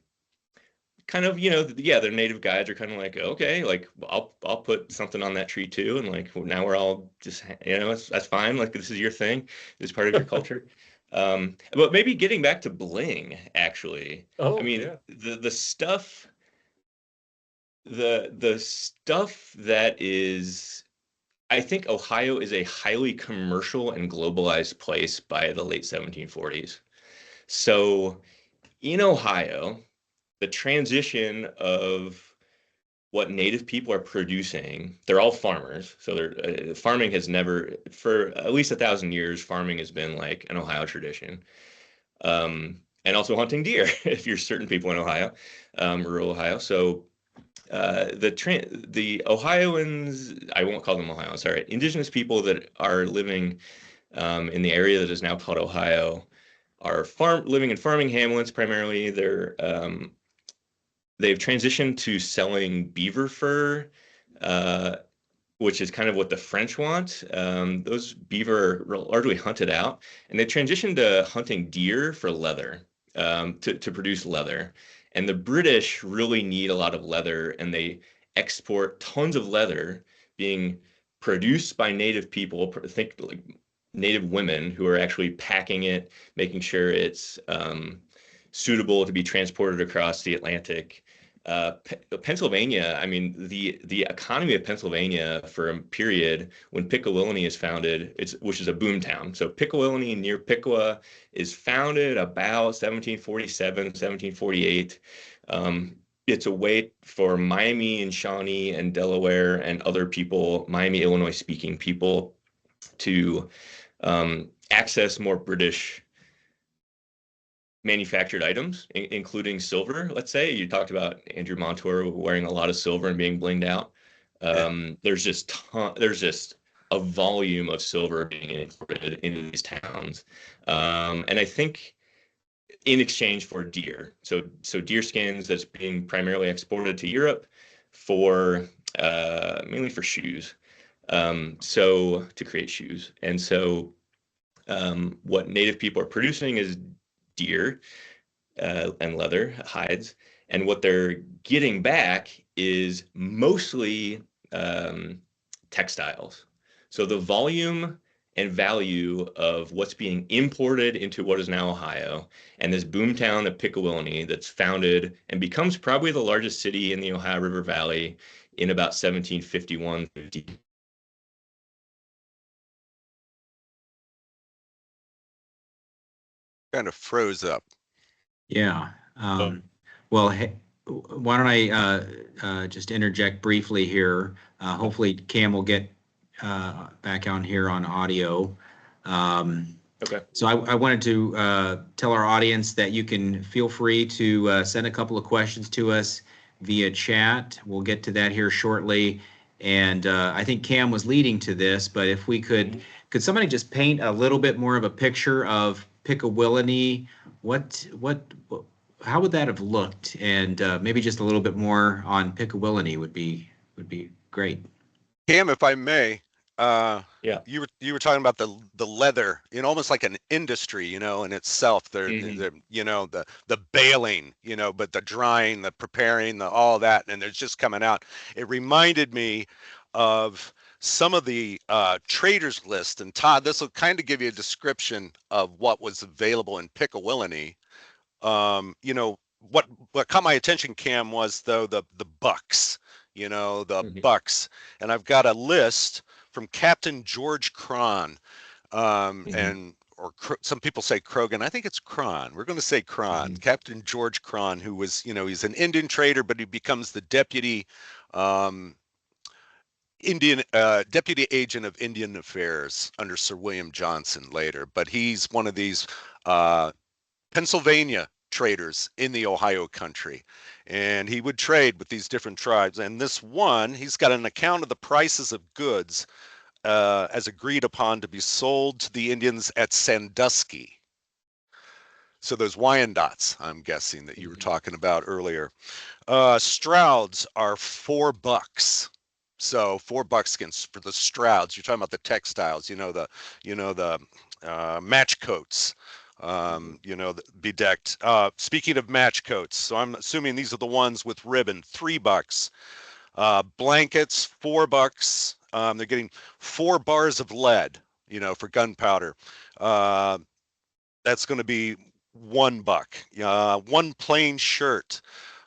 of, yeah, their native guides are kind of like, okay, like I'll put something on that tree too, and like now we're all just, that's fine. Like this is your thing, this is part of your culture. But maybe getting back to bling, actually, I Oh, mean, yeah. the stuff that is, I think Ohio is a highly commercial and globalized place by the late 1740s. So in Ohio, the transition of what native people are producing, they're all farmers. So farming has never, for at least 1,000 years, farming has been like an Ohio tradition. And also hunting deer, if you're certain people in Ohio, rural Ohio. So the Ohioans, I won't call them Ohio, sorry, indigenous people that are living in the area that is now called Ohio are living in farming hamlets primarily. They've transitioned to selling beaver fur, uh, which is kind of what the French want. Those beaver are largely hunted out, and they transitioned to hunting deer for leather, to produce leather. And the British really need a lot of leather, and they export tons of leather being produced by native people. Think like native women who are actually packing it, making sure it's suitable to be transported across the Atlantic. Pennsylvania, I mean, the economy of Pennsylvania for a period when Pickawillany is founded, which is a boom town. So Pickawillany near Piqua is founded about 1747, 1748. It's a way for Miami and Shawnee and Delaware and other people, Miami, Illinois speaking people, to access more British manufactured items, including silver. Let's say you talked about Andrew Montour wearing a lot of silver and being blinged out. Yeah. There's just a volume of silver being imported into these towns, and I think in exchange for deer. So deer skins that's being primarily exported to Europe for mainly for shoes. So to create shoes, and so what native people are producing is deer and leather hides, and what they're getting back is mostly textiles. So the volume and value of what's being imported into what is now Ohio, and this boomtown of Pickawillany that's founded and becomes probably the largest city in the Ohio River Valley in about 1751. Kind of froze up. Yeah. Oh, Well, why don't I just interject briefly here? Hopefully Cam will get back on here on audio. Okay. So I wanted to tell our audience that you can feel free to send a couple of questions to us via chat. We'll get to that here shortly. And I think Cam was leading to this, but if we could somebody just paint a little bit more of a picture of Pickawillany? How would that have looked? And maybe just a little bit more on Pickawillany would be great. Cam, if I may, Yeah. you were talking about the leather, almost like an industry, in itself. Mhm. The baling, but the drying, the preparing, the all that, and it's just coming out. It reminded me of some of the traders list. And Todd, this will kind of give you a description of what was available in Pickawillany. what caught my attention, Cam, was though the bucks, the Mhm. bucks, and I've got a list from Captain George Croghan, Mhm. and some people say Croghan. I think it's Croghan. We're going to say Croghan. Mhm. Captain George Croghan, who was, he's an Indian trader, but he becomes the deputy um, deputy agent of Indian Affairs under Sir William Johnson later. But he's one of these Pennsylvania traders in the Ohio country, and he would trade with these different tribes. And this one, he's got an account of the prices of goods as agreed upon to be sold to the Indians at Sandusky. So those Wyandottes, I'm guessing, that you were talking about earlier. Strouds are $4. So $4 for the Strouds. You're talking about the textiles, the match coats, bedecked. Speaking of match coats, so I'm assuming these are the ones with ribbon, $3. Blankets, $4. They're getting 4 bars of lead, for gunpowder. That's going to be $1. One plain shirt,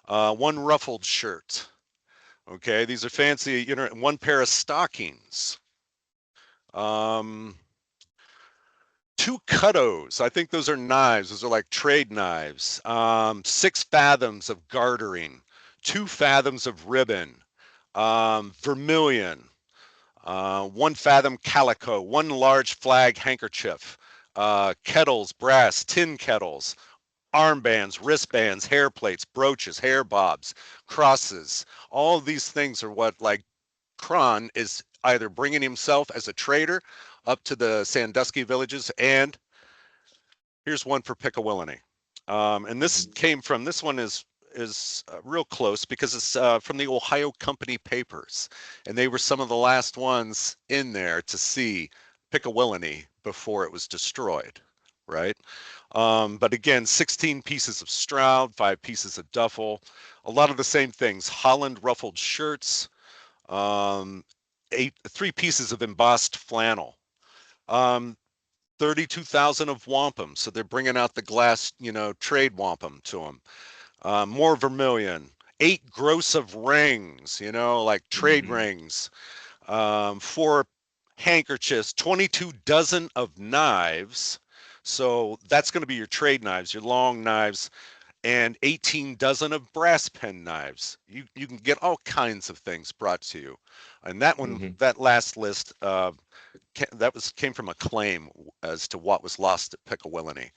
one ruffled shirt. Okay, these are fancy, one pair of stockings. 2 cuttos. I think those are knives. Those are like trade knives. 6 fathoms of gartering, 2 fathoms of ribbon, vermilion, 1 fathom calico, 1 large flag handkerchief, kettles, brass, tin kettles, armbands, wristbands, hair plates, brooches, hair bobs, crosses. All of these things are what, like, Croghan is either bringing himself as a trader up to the Sandusky villages, and here's one for Pickawillany. And this one is real close because it's from the Ohio Company papers, and they were some of the last ones in there to see Pickawillany before it was destroyed, right? But again, 16 pieces of Stroud, 5 pieces of duffel, a lot of the same things: Holland ruffled shirts, 3 pieces of embossed flannel, 32,000 of wampum. So they're bringing out the glass, trade wampum to them. More vermilion, 8 gross of rings, like trade Mhm. rings, 4 handkerchiefs, 22 dozen of knives. So that's going to be your trade knives, your long knives, and 18 dozen of brass pen knives. You can get all kinds of things brought to you. And Mhm. that last list, came from a claim as to what was lost at Pickawillany,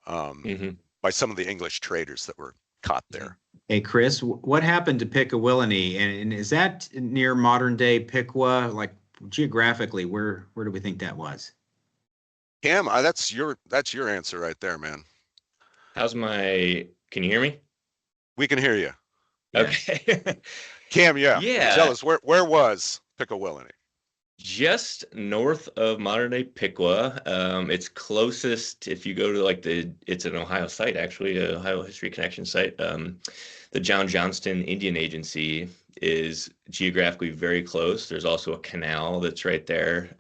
Mhm. by some of the English traders that were caught there. Hey, Chris, what happened to Pickawillany? And is that near modern day Piqua? Like geographically, where do we think that was? Cam, that's your answer right there, man. Can you hear me? We can hear you. Yes. Okay. Cam, yeah. Tell Yeah, us where was Pickawillany? just north of modern day Piqua. It's closest if you go to it's an Ohio site actually, a Ohio History Connection site. The John Johnston Indian Agency is geographically very close. There's also a canal that's right there.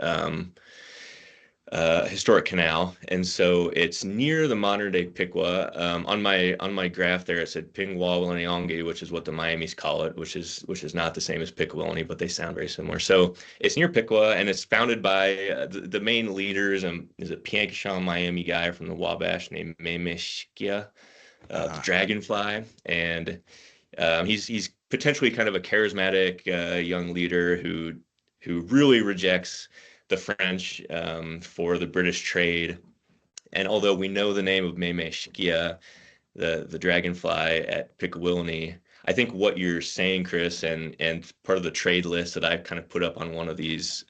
Historic canal, and so it's near the modern day Piqua. On my graph there, it said Pingwawilaniangi, which is what the Miamis call it, which is not the same as Pickawillany, but they sound very similar. So it's near Piqua, and it's founded by the main leaders. Is a Piankashaw Miami guy from the Wabash named Memeshkia, the Dragonfly, and he's potentially kind of a charismatic young leader who really rejects the French for the British trade. And although we know the name of Memeshkia, the dragonfly at Pickawillany, I think what you're saying, Chris, and part of the trade list that I kind of put up on one of these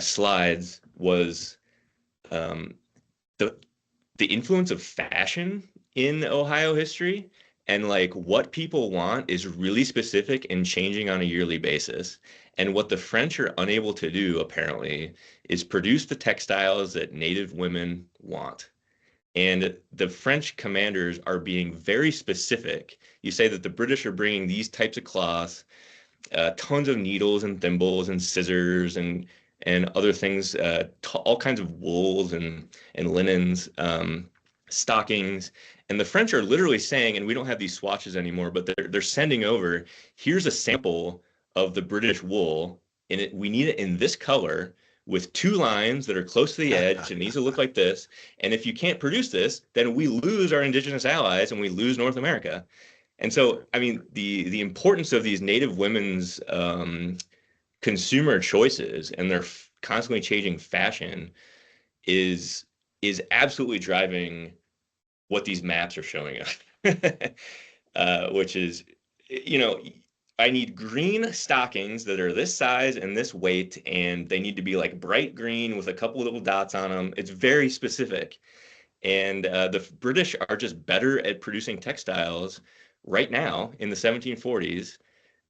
slides was um, the the influence of fashion in Ohio history, and like what people want is really specific and changing on a yearly basis. And what the French are unable to do, apparently, is produce the textiles that Native women want. And the French commanders are being very specific. You say that the British are bringing these types of cloths, tons of needles and thimbles and scissors and other things, all kinds of wools and linens. stockings. And the French are literally saying, and we don't have these swatches anymore, but they're sending over, here's a sample of the British wool, and we need it in this color with 2 lines that are close to the edge. It needs to look like this. And if you can't produce this, then we lose our indigenous allies and we lose North America. And so, I mean, the importance of these Native women's consumer choices and their constantly changing fashion is absolutely driving what these maps are showing us, which is, you know, I need green stockings that are this size and this weight, and they need to be like bright green with a couple little dots on them. It's very specific. And the British are just better at producing textiles right now in the 1740s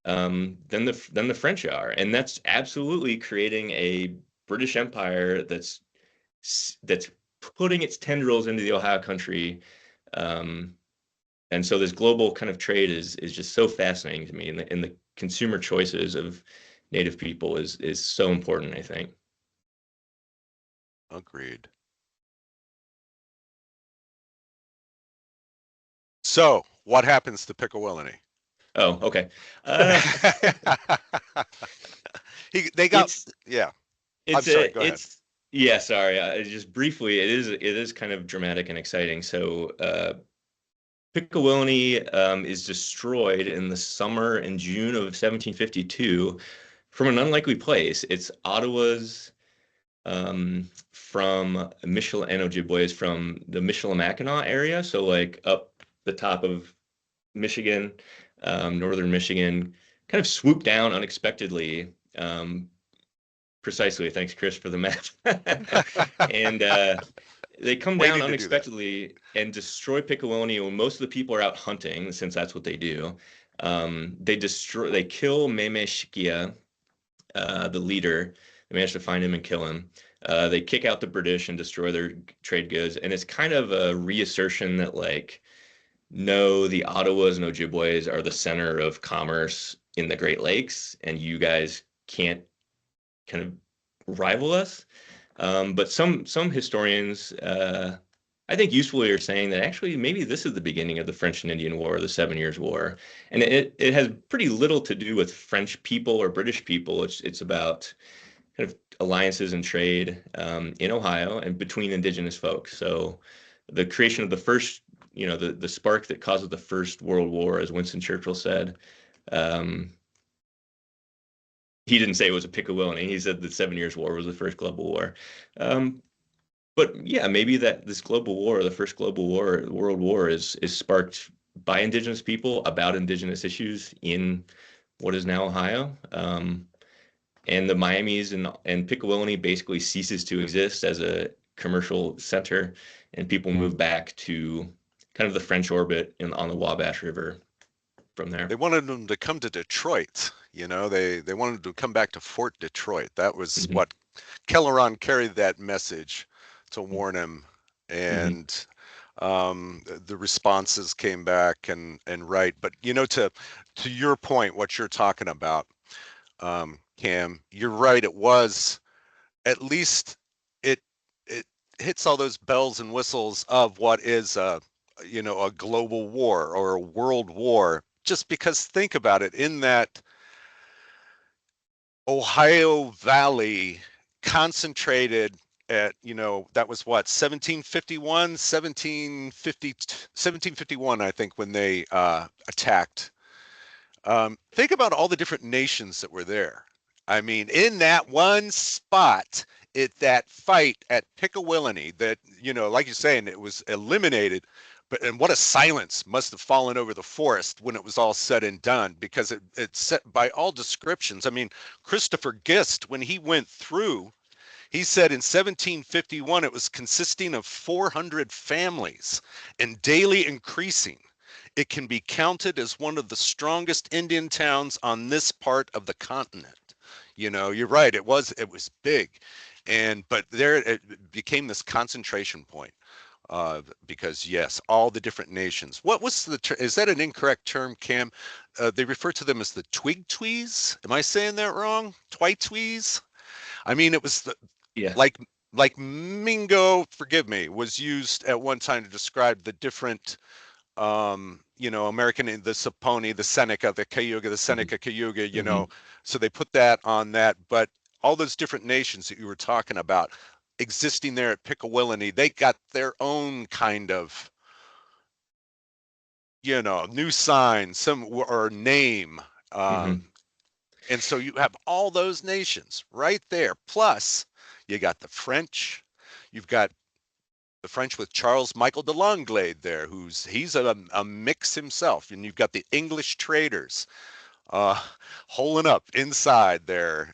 than the French are. And that's absolutely creating a British Empire that's putting its tendrils into the Ohio country. And so this global kind of trade is just so fascinating to me, and the consumer choices of Native people is so important, I think. Agreed. So, what happens to Pickawillany? Oh, okay. They got, yeah. I'm sorry, go ahead. Yeah, sorry. Just briefly, it is kind of dramatic and exciting. So, Pickawillany is destroyed in the summer and June of 1752 from an unlikely place. It's Ottawa's from Ojibways from the Michilimackinac area, so like up the top of Michigan, northern Michigan, kind of swooped down unexpectedly. Precisely, thanks, Chris, for the map. And they come down unexpectedly and destroy Pickawillany when most of the people are out hunting, since that's what they do. They kill Memeshkia, the leader. They manage to find him and kill him. They kick out the British and destroy their trade goods. And it's kind of a reassertion that, like, no, the Ottawas and Ojibways are the center of commerce in the Great Lakes, and you guys can't kind of rival us. But some historians, I think, usefully are saying that actually maybe this is the beginning of the French and Indian War, the 7 Years' War, and it has pretty little to do with French people or British people. It's about kind of alliances and trade in Ohio and between indigenous folks. So the creation of the first, the spark that causes the First World War, as Winston Churchill said. He didn't say it was a Pickawillany. He said the 7 Years' War was the first global war. But yeah, maybe that this global war, the first global war, world war, is sparked by indigenous people about indigenous issues in what is now Ohio. And the Miamis and Pickawillany basically ceases to exist as a commercial center, and people move back to kind of the French orbit on the Wabash River from there. They wanted them to come to Detroit. They wanted to come back to Fort Detroit. That was what Kelleron carried that message to warn him, and the responses came back and right. But to your point, what you're talking about, Cam, you're right. It was, at least it hits all those bells and whistles of what is a global war or a world war. Just because, think about it, in that Ohio Valley concentrated at, that was what, 1751, I think, when they attacked. Think about all the different nations that were there. I mean, in that one spot, that fight at Pickawillany, that, like you're saying, it was eliminated. And what a silence must have fallen over the forest when it was all said and done, because it set, by all descriptions. I mean, Christopher Gist, when he went through, he said in 1751 it was consisting of 400 families and daily increasing. It can be counted as one of the strongest Indian towns on this part of the continent. You're right. It was big, but there it became this concentration point. Because yes, all the different nations. What was is that an incorrect term, Cam? They refer to them as the Twig-Twees. Am I saying that wrong? Twig-Twees? I mean, it was like like Mingo, forgive me, was used at one time to describe the different, American, the Saponi, the Seneca, the Cayuga, the Seneca Cayuga, so they put that on that. But all those different nations that you were talking about existing there at Pickawillany, they got their own kind of, new sign, or name. And so you have all those nations right there. Plus, you got the French. You've got the French with Charles Michael de Langlade there, he's a mix himself. And you've got the English traders holing up inside there,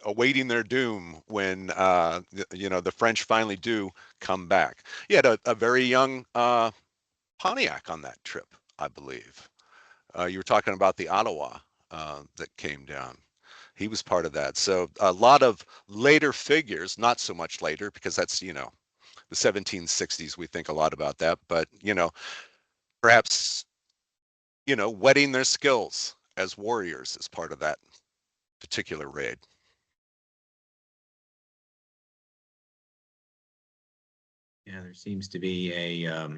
awaiting their doom when, the French finally do come back. You had a very young Pontiac on that trip, I believe. You were talking about the Ottawa that came down. He was part of that. So a lot of later figures, not so much later, because that's, the 1760s, we think a lot about that, but, perhaps, whetting their skills as warriors as part of that particular raid. Yeah, there seems to be a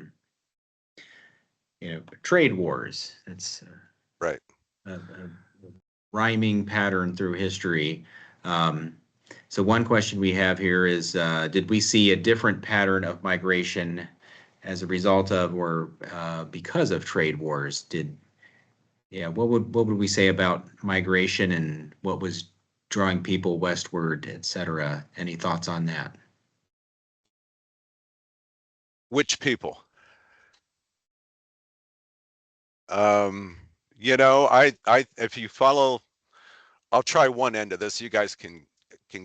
trade wars. That's right. A rhyming pattern through history. So one question we have here is, did we see a different pattern of migration as a result of or because of trade wars? What would we say about migration and what was drawing people westward, et cetera? Any thoughts on that? Which people? If you follow, I'll try one end of this. You guys can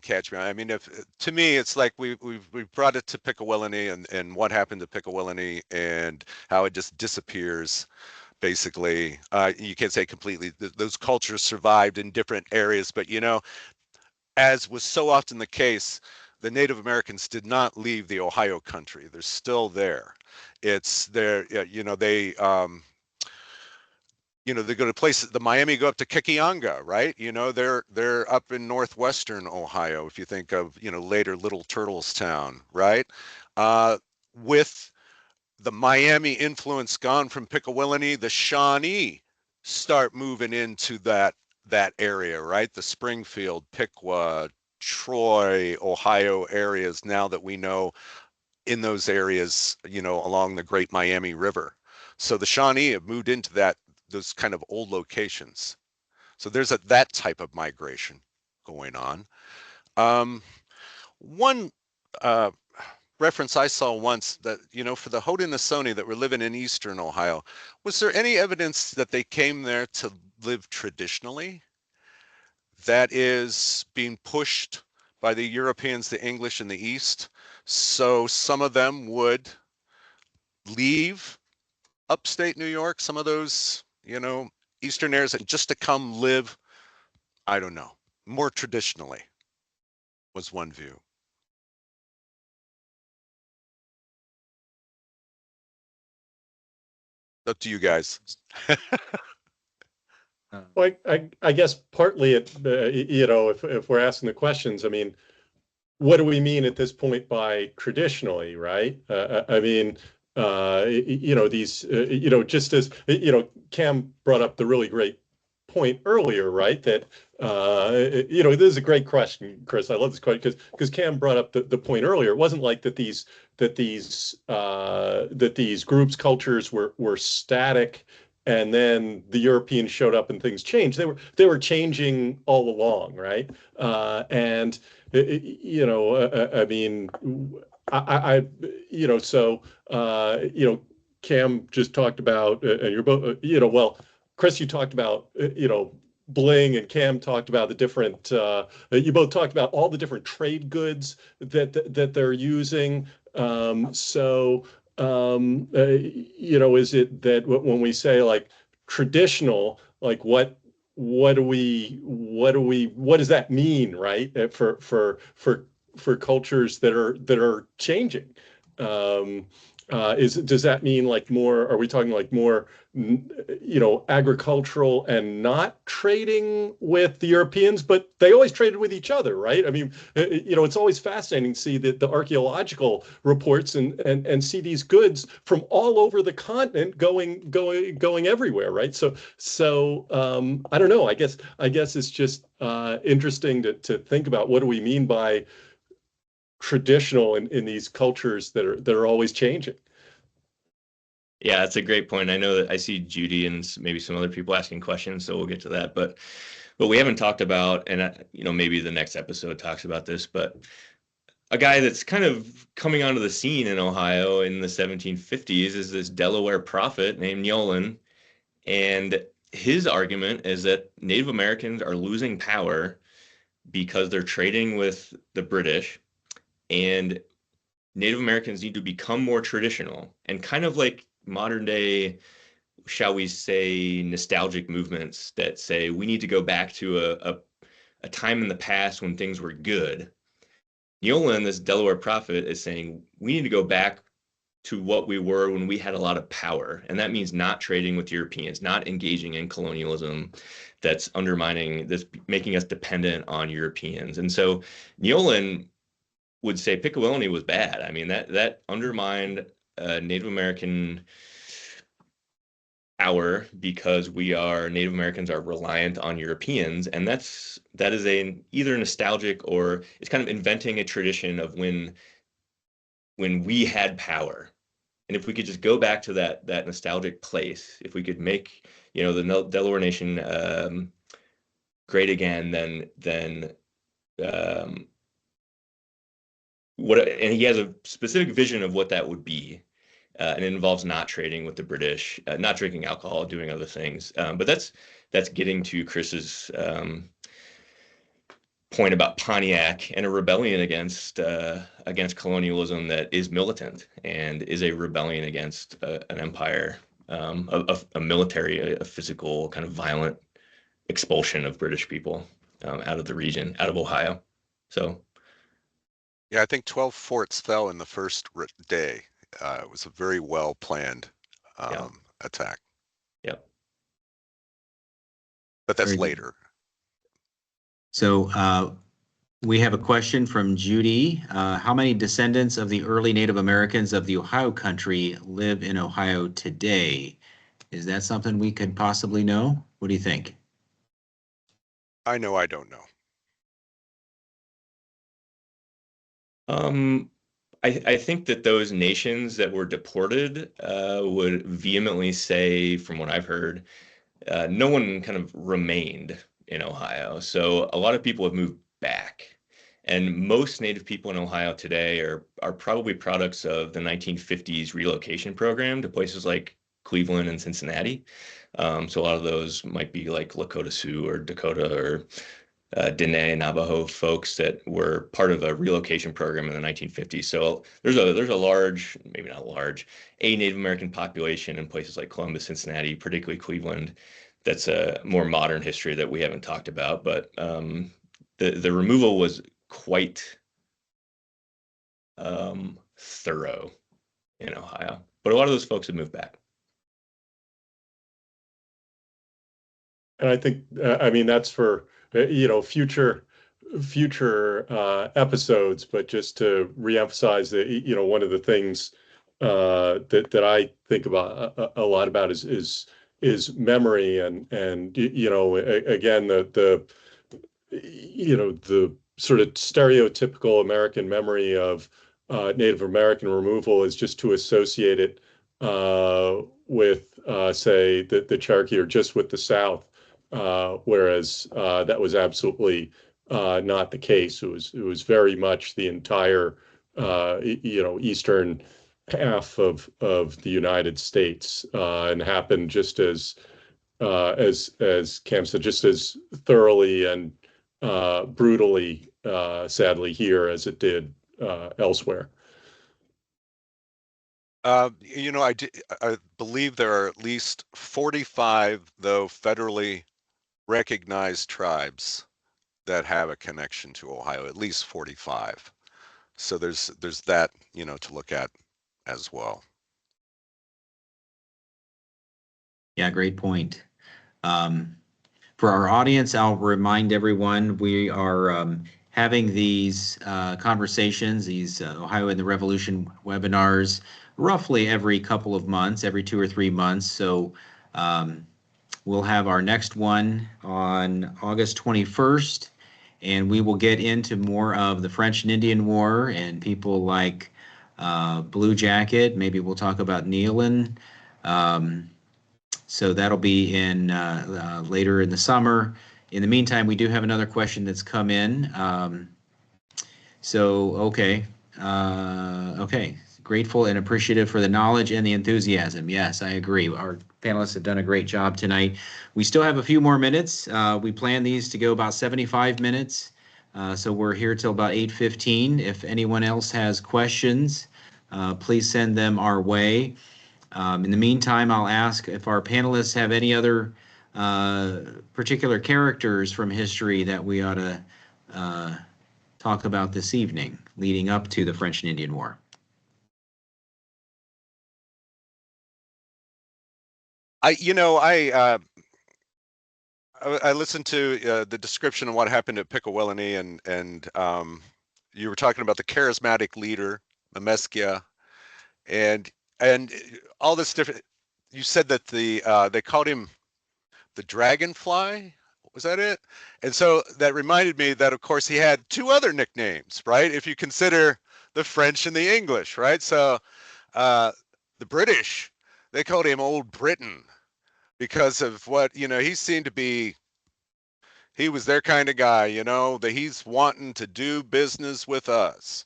catch me. I mean, to me, it's like we've brought it to Pickawillany and what happened to Pickawillany and how it just disappears. Basically, you can't say completely. Those cultures survived in different areas, but as was so often the case, the Native Americans did not leave the Ohio country. They're still there. It's there. They go to places, the Miami go up to Kikionga, right? They're up in northwestern Ohio, if you think of, later Little Turtlestown, right? With the Miami influence gone from Pickawillany, the Shawnee start moving into that area, right? The Springfield, Piqua, Troy, Ohio areas, now that we know in those areas, along the Great Miami River. So the Shawnee have moved into those kind of old locations. So there's that type of migration going on. One reference I saw once that, for the Haudenosaunee that were living in eastern Ohio, was there any evidence that they came there to live traditionally? That is being pushed by the Europeans, the English in the East. So some of them would leave upstate New York, some of those, eastern areas, just to come live, I don't know, more traditionally, was one view. Up to you guys. Well, I guess partly if we're asking the questions, I mean, what do we mean at this point by traditionally, right? I mean, these, just as, Cam brought up the really great point earlier, right? That, this is a great question, Chris. I love this question because Cam brought up the point earlier. It wasn't like that these groups, cultures were static, and then the Europeans showed up and things changed. They were changing all along, right? And I mean, Cam just talked about, and you're both, well, Chris, you talked about, bling, and Cam talked about the different, you both talked about all the different trade goods that they're using. Is it that when we say like traditional, like what does that mean, right? For cultures that are changing. Does that mean like more, are we talking like more, agricultural and not trading with the Europeans, but they always traded with each other, right? I mean, it's always fascinating to see the archaeological reports and see these goods from all over the continent going everywhere, right? So I don't know. I guess it's just interesting to think about what do we mean by traditional in these cultures that are always changing. Yeah, that's a great point. I know that I see Judy and maybe some other people asking questions, so we'll get to that. But we haven't talked about, and maybe the next episode talks about this, but a guy that's kind of coming onto the scene in Ohio in the 1750s is this Delaware prophet named Neolin. And his argument is that Native Americans are losing power because they're trading with the British, and Native Americans need to become more traditional and kind of like modern day, shall we say, nostalgic movements that say we need to go back to a time in the past when things were good. Neolin, this Delaware prophet, is saying we need to go back to what we were when we had a lot of power. And that means not trading with Europeans, not engaging in colonialism that's undermining, that's making us dependent on Europeans. And so Neolin would say Pickawillany was bad. I mean, that undermined Native American power because Native Americans are reliant on Europeans, and that is either nostalgic or it's kind of inventing a tradition of when we had power. And if we could just go back to that nostalgic place, if we could make the Delaware Nation great again, then and he has a specific vision of what that would be. And it involves not trading with the British, not drinking alcohol, doing other things. But that's getting to Chris's point about Pontiac and a rebellion against colonialism that is militant and is a rebellion against an empire, a military, a physical kind of violent expulsion of British people out of the region, out of Ohio. So. Yeah, I think 12 forts fell in the first day. It was a very well planned attack. Yep. But that's later. So we have a question from Judy. How many descendants of the early Native Americans of the Ohio country live in Ohio today? Is that something we could possibly know? What do you think? I know I don't know. I think that those nations that were deported would vehemently say, from what I've heard, no one kind of remained in Ohio. So a lot of people have moved back. And most Native people in Ohio today are probably products of the 1950s relocation program to places like Cleveland and Cincinnati. So a lot of those might be like Lakota Sioux or Dakota or Dene Navajo folks that were part of a relocation program in the 1950s. So there's a large, maybe not large, a Native American population in places like Columbus, Cincinnati, particularly Cleveland. That's a more modern history that we haven't talked about. But the removal was quite thorough in Ohio. But a lot of those folks have moved back. And I think, I mean, that's for, future episodes, but just to reemphasize that, one of the things that I think about a lot about is memory and again, the sort of stereotypical American memory of Native American removal is just to associate it with, say, the Cherokee or just with the South. Whereas that was absolutely not the case. It was very much the entire eastern half of the United States, and happened just as Cam said, just as thoroughly and brutally, sadly, here as it did elsewhere. I believe there are at least 45, though, federally recognized tribes that have a connection to Ohio, at least 45. So there's that, to look at as well. Yeah, great point. For our audience, I'll remind everyone we are having these conversations, these Ohio and the Revolution webinars, roughly every couple of months, every 2 or 3 months. So we'll have our next one on August 21st, and we will get into more of the French and Indian War and people like Blue Jacket. Maybe we'll talk about Nealon. So that'll be in later in the summer. In the meantime, we do have another question that's come in. Okay. Grateful and appreciative for the knowledge and the enthusiasm. Yes, I agree. Our panelists have done a great job tonight. We still have a few more minutes. We plan these to go about 75 minutes. So we're here till about 8:15. If anyone else has questions, please send them our way. In the meantime, I'll ask if our panelists have any other particular characters from history that we ought to talk about this evening, leading up to the French and Indian War. I listened to the description of what happened at Pickawillany, and you were talking about the charismatic leader, Memeskia, and all this different. You said that they called him the Dragonfly. Was that it? And so that reminded me that, of course, he had two other nicknames, right? If you consider the French and the English, right? So the British, they called him Old Britain because of what, he seemed to be. He was their kind of guy, that he's wanting to do business with us.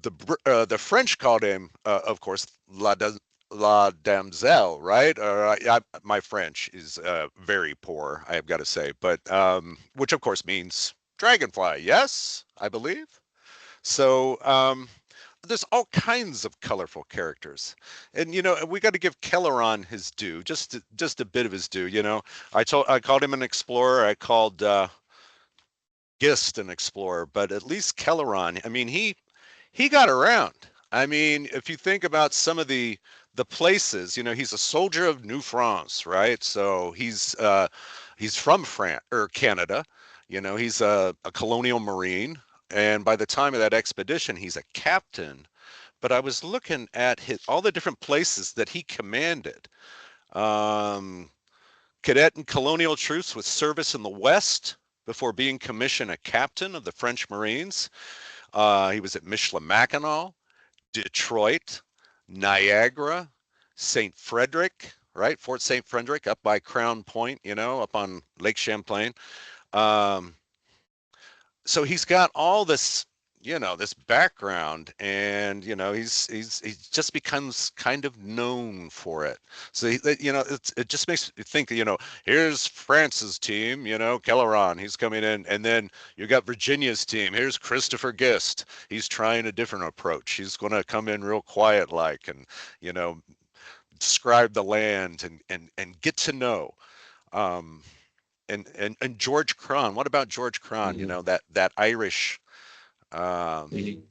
The French called him, of course, La Damselle, right? My French is very poor, I have got to say, but which of course means dragonfly. Yes, I believe. So there's all kinds of colorful characters, and we got to give Kelleron his due, just a bit of his due. I called him an explorer. I called Gist an explorer, but at least Kelleron. I mean, he got around. I mean, if you think about some of the places, he's a soldier of New France, right? So he's from France or Canada. He's a colonial marine, and by the time of that expedition, he's a captain. But I was looking at all the different places that he commanded. Cadet and colonial troops with service in the West before being commissioned a captain of the French Marines. He was at Michilimackinac, Detroit, Niagara, St. Frederick, right? Fort St. Frederick up by Crown Point, up on Lake Champlain. So he's got all this, this background, and he just becomes kind of known for it. So it just makes you think, here's France's team, Kelleron, he's coming in, and then you got Virginia's team. Here's Christopher Gist. He's trying a different approach. He's going to come in real quiet, like, and describe the land and get to know. And George Croghan. What about George Croghan? Mm-hmm. That Irish. Mm-hmm.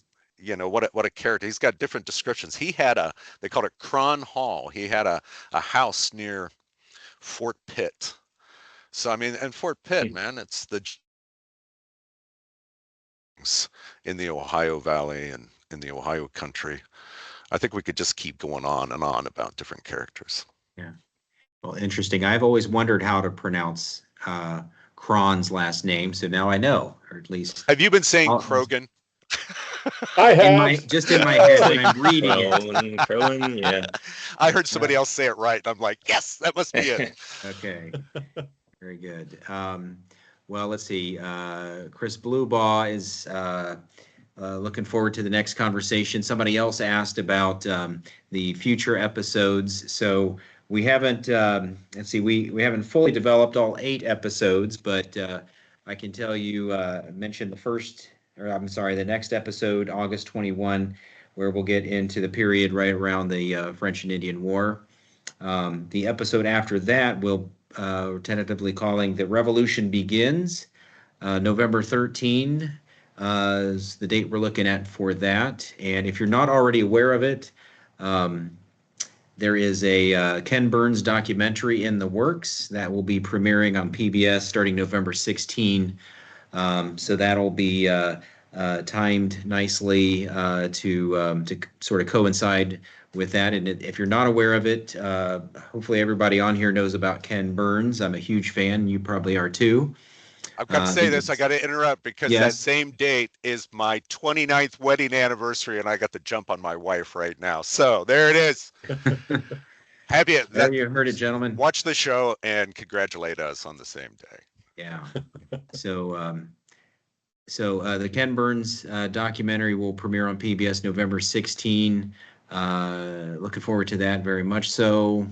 What a character. He's got different descriptions. They called it Croghan Hall. He had a house near Fort Pitt. So I mean, and Fort Pitt, man, it's the in the Ohio Valley and in the Ohio country. I think we could just keep going on and on about different characters. Yeah. Well, interesting. I've always wondered how to pronounce Cron's last name, so now I know, or at least. Have you been saying Croghan? I have. Just in my head when I'm reading it. Croghan, yeah. I heard somebody else say it right, and I'm like, yes, that must be it. Okay, very good. Well, let's see. Chris Bluebaugh is looking forward to the next conversation. Somebody else asked about the future episodes. So we haven't, let's see, we haven't fully developed all 8 episodes, but I can tell you, mention the next episode, August 21, where we'll get into the period right around the French and Indian War. The episode after that, we're tentatively calling The Revolution Begins. November 13 is the date we're looking at for that. And if you're not already aware of it, There is a Ken Burns documentary in the works that will be premiering on PBS starting November 16. So that'll be timed nicely to sort of coincide with that. And if you're not aware of it, hopefully everybody on here knows about Ken Burns. I'm a huge fan. You probably are too. I've got to say this. I got to interrupt because that Yes. same date is my 29th wedding anniversary, and I got the jump on my wife right now. So there it is. Have you? There you heard it, gentlemen. Watch the show and congratulate us on the same day. Yeah. So the Ken Burns documentary will premiere on PBS November 16. Looking forward to that very much. So,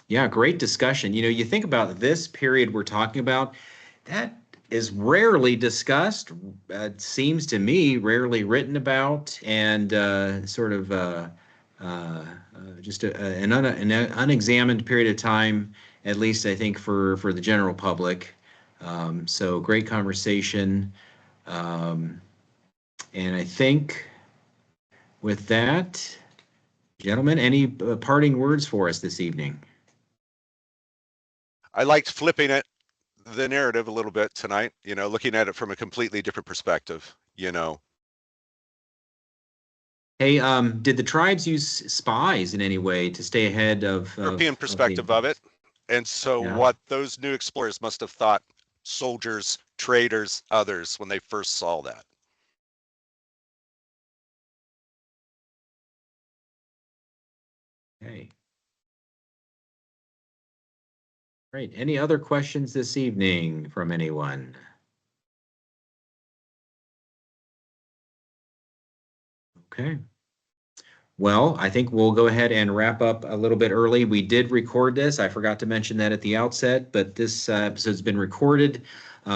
yeah, great discussion. You know, you think about this period we're talking about, that is rarely discussed. It seems to me rarely written about, and sort of just an unexamined period of time, at least I think for the general public. So great conversation. And I think with that, gentlemen, any parting words for us this evening? I liked flipping the narrative a little bit tonight, you know, looking at it from a completely different perspective, you know. Hey, did the tribes use spies in any way to stay ahead of European perspective of it? And so Yeah. what those new explorers must have thought soldiers, traders, others when they first saw that. Okay. Great. Any other questions this evening from anyone? Okay. Well, I think we'll go ahead and wrap up a little bit early. We did record this. I forgot to mention that at the outset, but this episode's been recorded.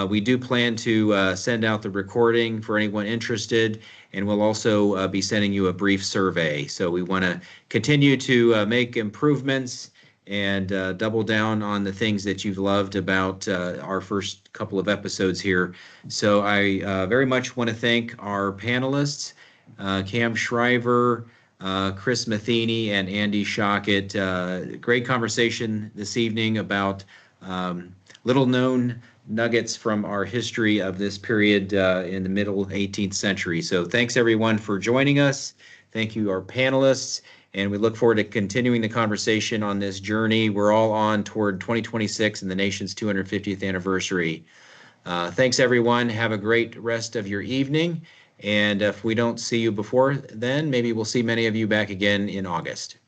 We do plan to send out the recording for anyone interested, and we'll also be sending you a brief survey. So we want to continue to make improvements and double down on the things that you've loved about our first couple of episodes here. So I very much want to thank our panelists, Cam Shriver, Chris Matheney, and Andy Schocket. Great conversation this evening about little known nuggets from our history of this period in the middle 18th century. So thanks everyone for joining us. Thank you, our panelists, and we look forward to continuing the conversation on this journey. We're all on toward 2026 and the nation's 250th anniversary. Thanks everyone. Have a great rest of your evening. And if we don't see you before then, maybe we'll see many of you back again in August.